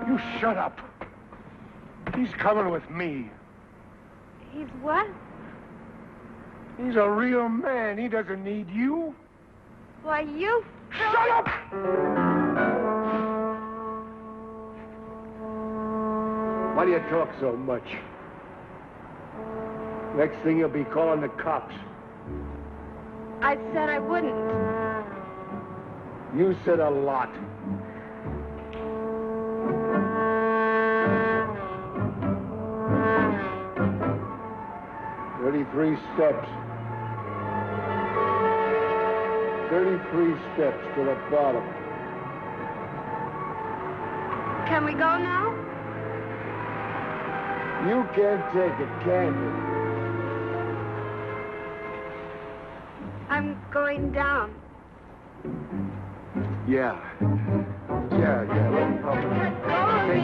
You shut up. He's coming with me. He's what? He's a real man. He doesn't need you. Why, you... Shut up! Why do you talk so much? Next thing you'll be calling the cops. I said I wouldn't. You said a lot. Three steps. 33 steps to the bottom. Can we go now? You can't take it, can you? I'm going down. Yeah. Let me help you. Let go of me.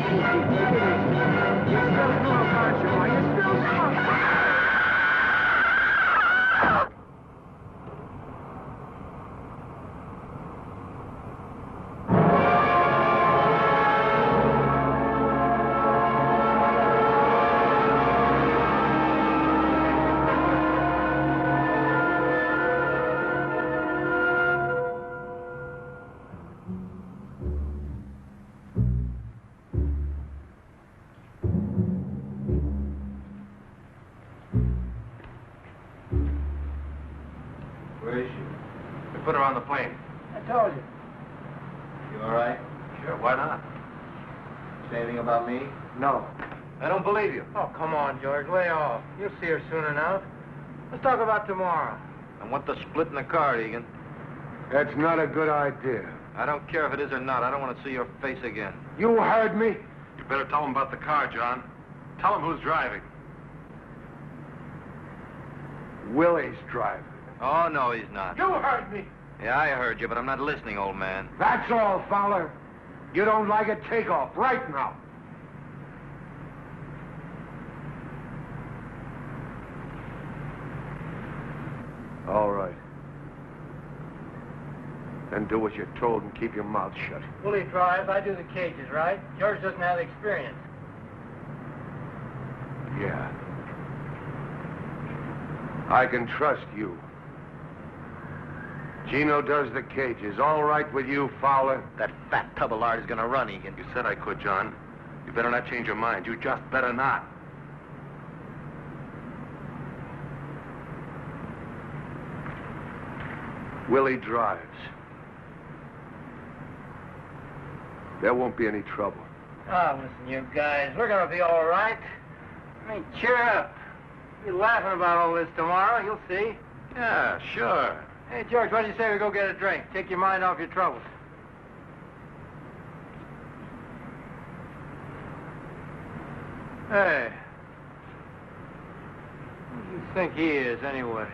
You're still doing conscious, are you still... Where is she? We put her on the plane. I told you. You all right? Sure, why not? Say anything about me? No. I don't believe you. Oh, come on, George. Lay off. You'll see her soon enough. Let's talk about tomorrow. I want the split in the car, Egan. That's not a good idea. I don't care if it is or not. I don't want to see your face again. You heard me. You better tell him about the car, John. Tell him who's driving. Willie's driving. Oh, no, he's not. You heard me. Yeah, I heard you, but I'm not listening, old man. That's all, Fowler. You don't like it, take off right now. All right. Then do what you're told and keep your mouth shut. Willie drives, I do the cages, right? George doesn't have the experience. Yeah. I can trust you. Gino does the cages. All right with you, Fowler? That fat tub of lard is going to run, Egan. You said I could, John. You better not change your mind. You just better not. Willie drives. There won't be any trouble. Oh, listen, you guys, we're gonna be all right. I mean, cheer up. You're laughing about all this tomorrow, you'll see. Yeah, sure. Hey, George, what do you say we go get a drink? Take your mind off your troubles. Hey. Who do you think he is, anyway?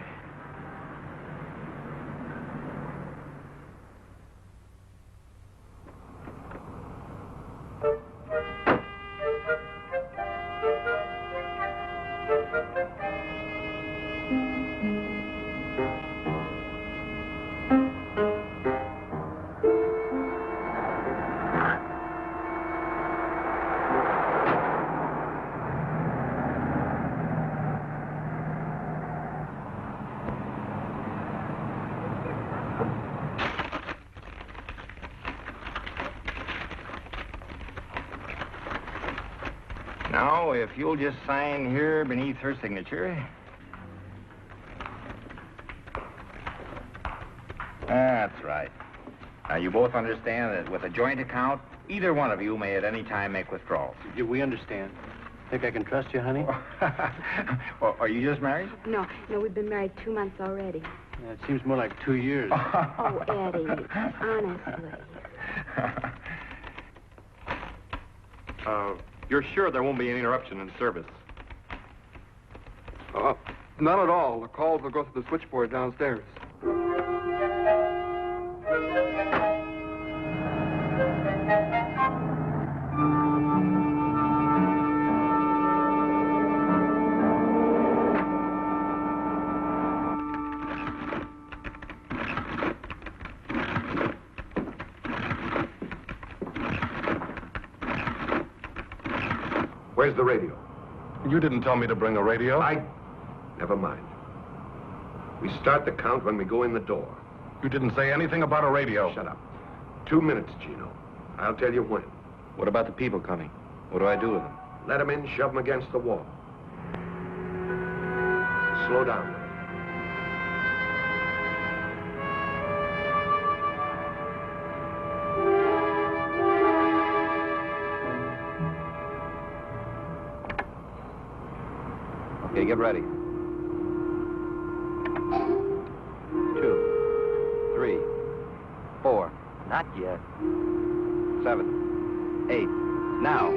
Now, if you'll just sign here beneath her signature. That's right. Now, you both understand that with a joint account, either one of you may at any time make withdrawals. We understand. Think I can trust you, honey? Well, are you just married? No, we've been married 2 months already. Yeah, it seems more like 2 years. Oh, Eddie, honestly. You're sure there won't be any interruption in service? None at all. The calls will go through the switchboard downstairs. Where's the radio? You didn't tell me to bring a radio. Never mind. We start the count when we go in the door. You didn't say anything about a radio. Shut up. 2 minutes, Gino. I'll tell you when. What about the people coming? What do I do with them? Let them in, shove them against the wall. Slow down. Okay, get ready. 2, 3, 4. Not yet. 7, 8. Now.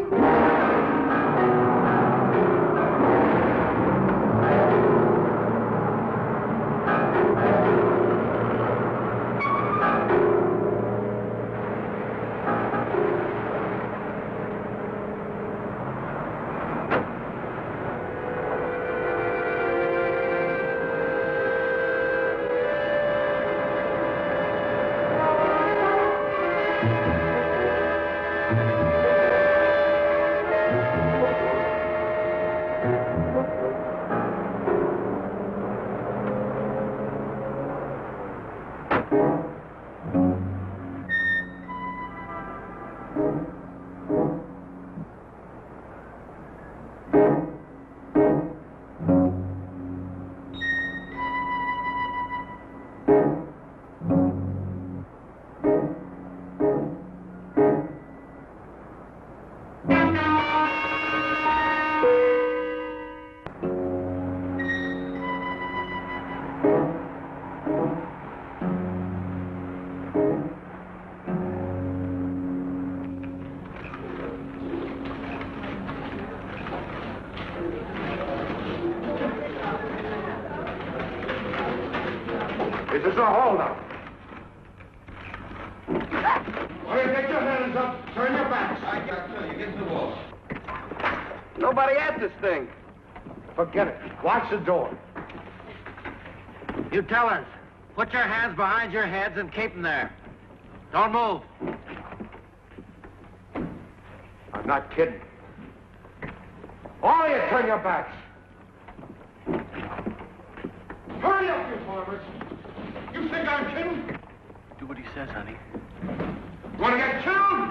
This is a holdup. All right, get your hands up. Turn your backs. I got you. Get to the wall. Nobody at this thing. Forget it. Watch the door. You tellers, put your hands behind your heads and keep them there. Don't move. I'm not kidding. All of you, turn your backs. Hurry up, you farmers. You think I'm kidding? Do what he says, honey. You want to get killed?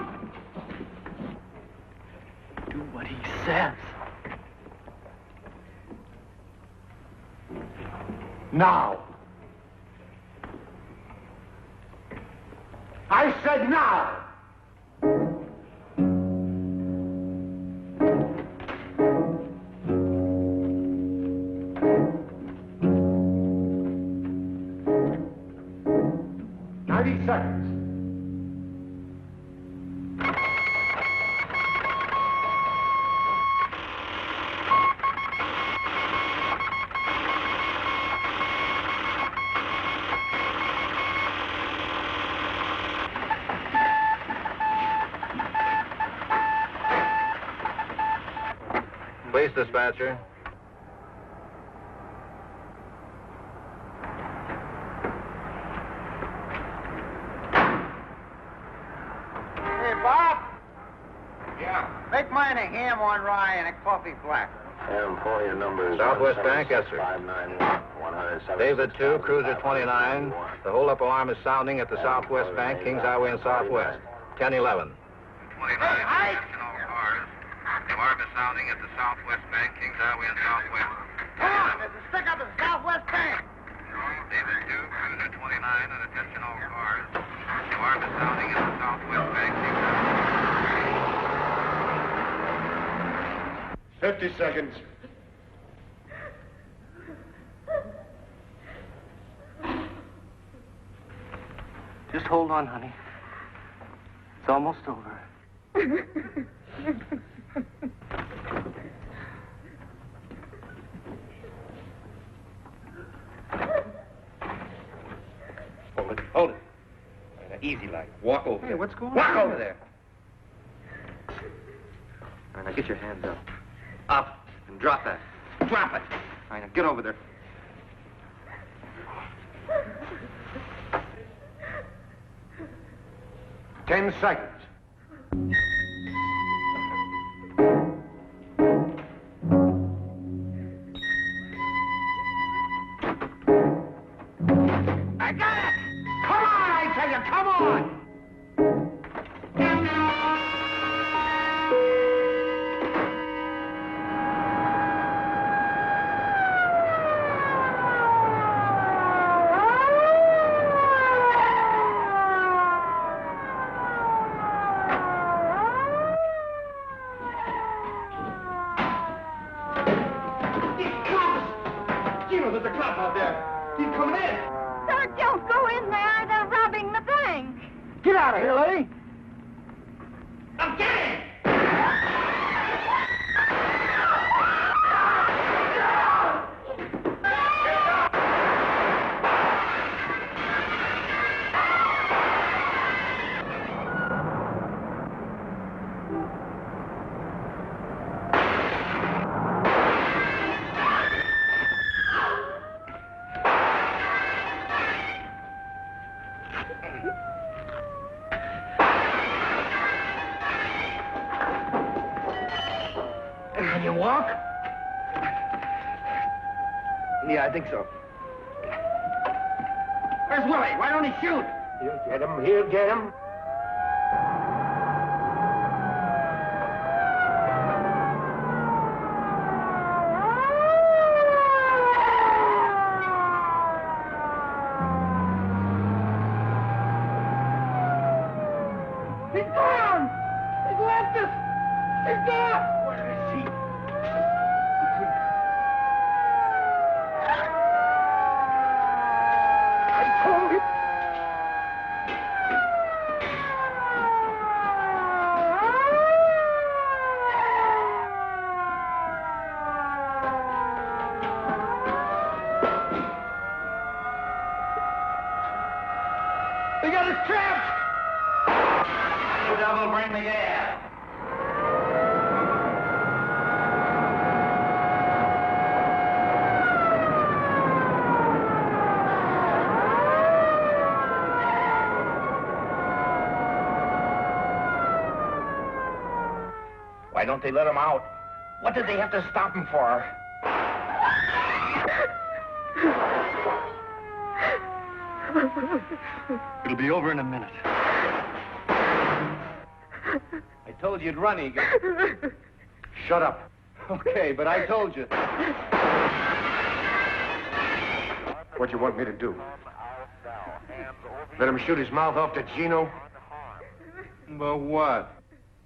Do what he says. Now. I said now! Seconds. Police dispatcher. Make mine a ham on rye and a coffee black. Ham for your numbers. Southwest Bank, yes, sir. 591 David 2, Cruiser 29. The hold-up alarm is sounding at the Southwest Bank, Kings Highway and Southwest. 1011. 29. Hey, The alarm is sounding at the Southwest Bank, Kings Highway and Southwest. come on, there's a stick up at the Southwest Bank. David 2, Cruiser 29, and attention all cars. The alarm is sounding at the Southwest Bank, Kings Highway. 50 seconds. Just hold on, honey. It's almost over. Hold it, hold it. Easy like. Walk over there. Hey, what's going Walk on? over there. All right, now get your hands up. Up, and drop that. Drop it. All right, now get over there. Ten seconds. I got it! Come on, I tell you, come on! There's a cop out there. He's coming in. Sir, don't go in there. They're robbing the bank. Get out of here, lady! I'm getting! Can you walk? Yeah, I think so. Where's Willie? Why don't he shoot? He'll get him. He'll get him. He's gone! He's left us! He's gone! Where is he? I told you! They got us trapped! You devil, bring the gas. Why don't they let him out? What did they have to stop him for? It'll be over in a minute. I told you you'd run, Egan. Shut up. Okay, but I told you. What do you want me to do? Let him shoot his mouth off to Gino? But what?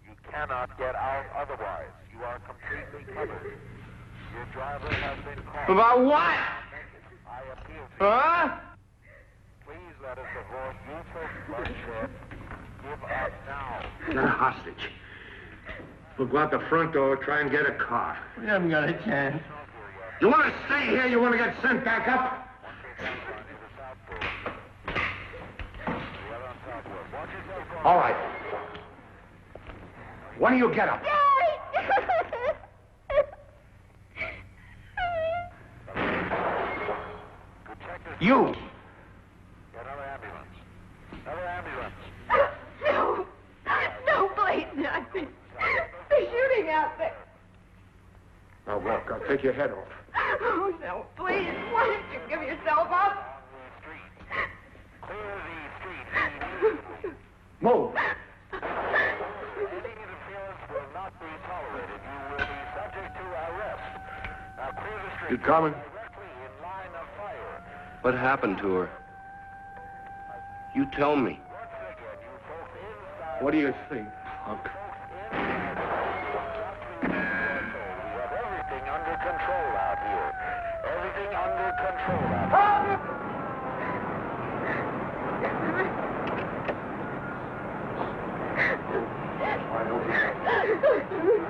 You cannot get out otherwise. You are completely covered. Your driver has been caught. About what? I appeal to Huh? you. Please let us avoid useless bloodshed. Give up now. Get a hostage. We'll go out the front door, try and get a car. We haven't got a chance. You want to stay here? You want to get sent back up? All right. When do you get up? You! Another ambulance. Another ambulance. No. No, please, nothing. They're shooting out there. Now walk. I'll take your head off. Oh, no, please. Why don't you give yourself up? Clear the street. Move! Any interference will not be tolerated. You will be subject to arrest. Now clear the street. You coming? Directly in line of fire. What happened to her? You tell me. Once again, you folks inside. What do you think, punk? We have everything under control out here. Everything under control out here.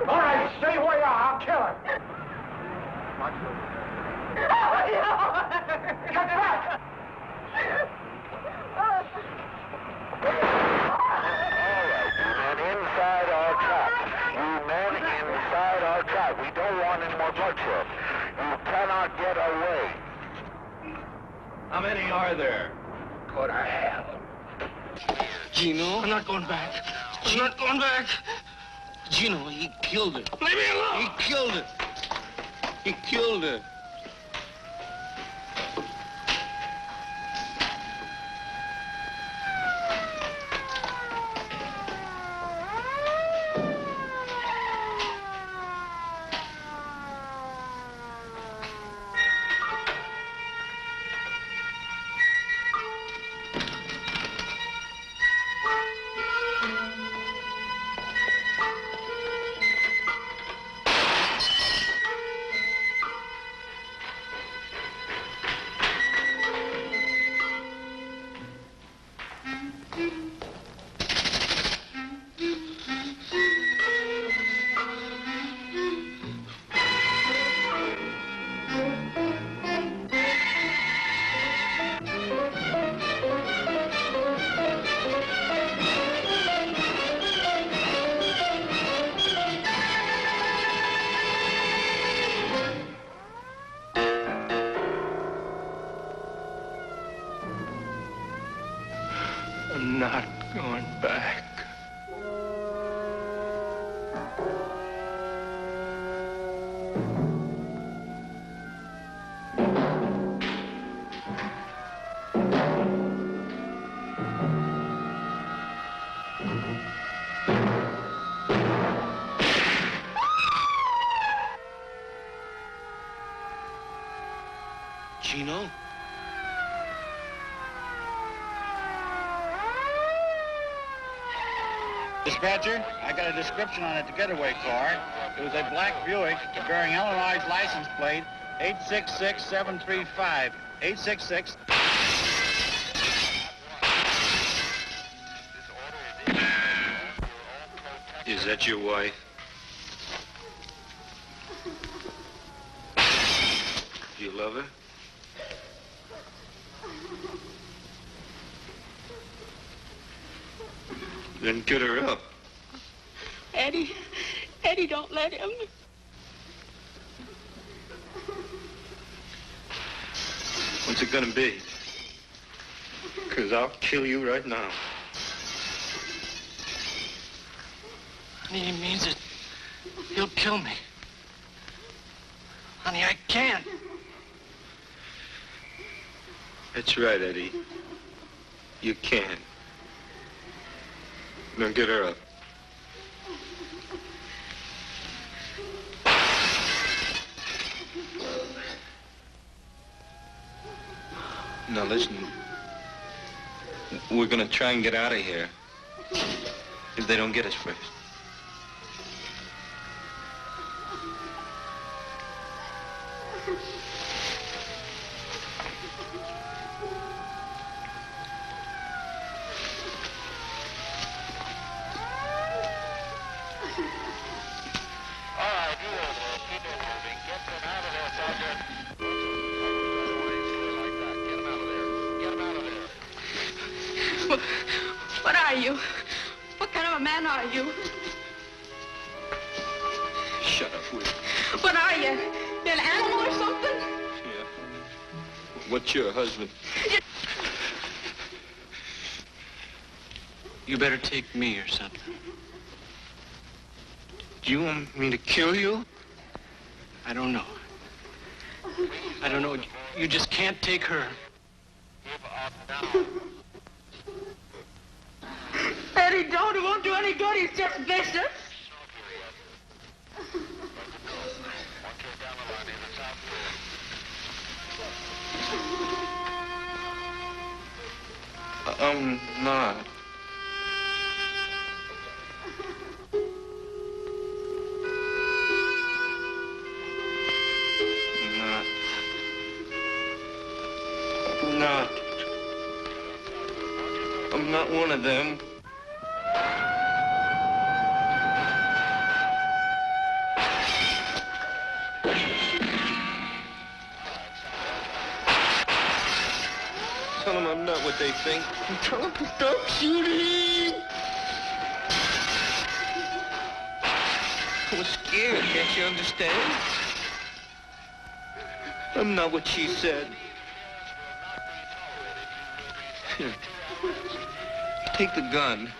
All right, stay where you are. I'll kill her. Get back! Inside our trap. You men inside our trap. We don't want any more bloodshed. You cannot get away. How many are there? Go to hell. Gino? I'm not going back. I'm not going back. Gino, he killed her. Leave me alone! He killed her. He killed her. I'm not going back. Gino? Dispatcher, I got a description on a getaway car. It was a black Buick bearing Illinois license plate 866735. 866. Is that your wife? You love her? Then get her up. Eddie, don't let him. What's it gonna be? 'Cause I'll kill you right now. Honey, he means it. He'll kill me. Honey, I can't. That's right, Eddie. You can. Now get her up. Now listen. We're gonna try and get out of here. If they don't get us first. What are you? What kind of a man are you? Shut up, will you? What are you? You an animal or something? Yeah. What's your husband? You better take me or something. Do you want me to kill you? I don't know. I don't know. You just can't take her. Eddie, don't. It won't do any good. He's just vicious. I'm not. I'm not one of them. Tell them I'm not what they think. Tell them to stop shooting. I was scared, can't you understand? I'm not what she said. Here. Take the gun.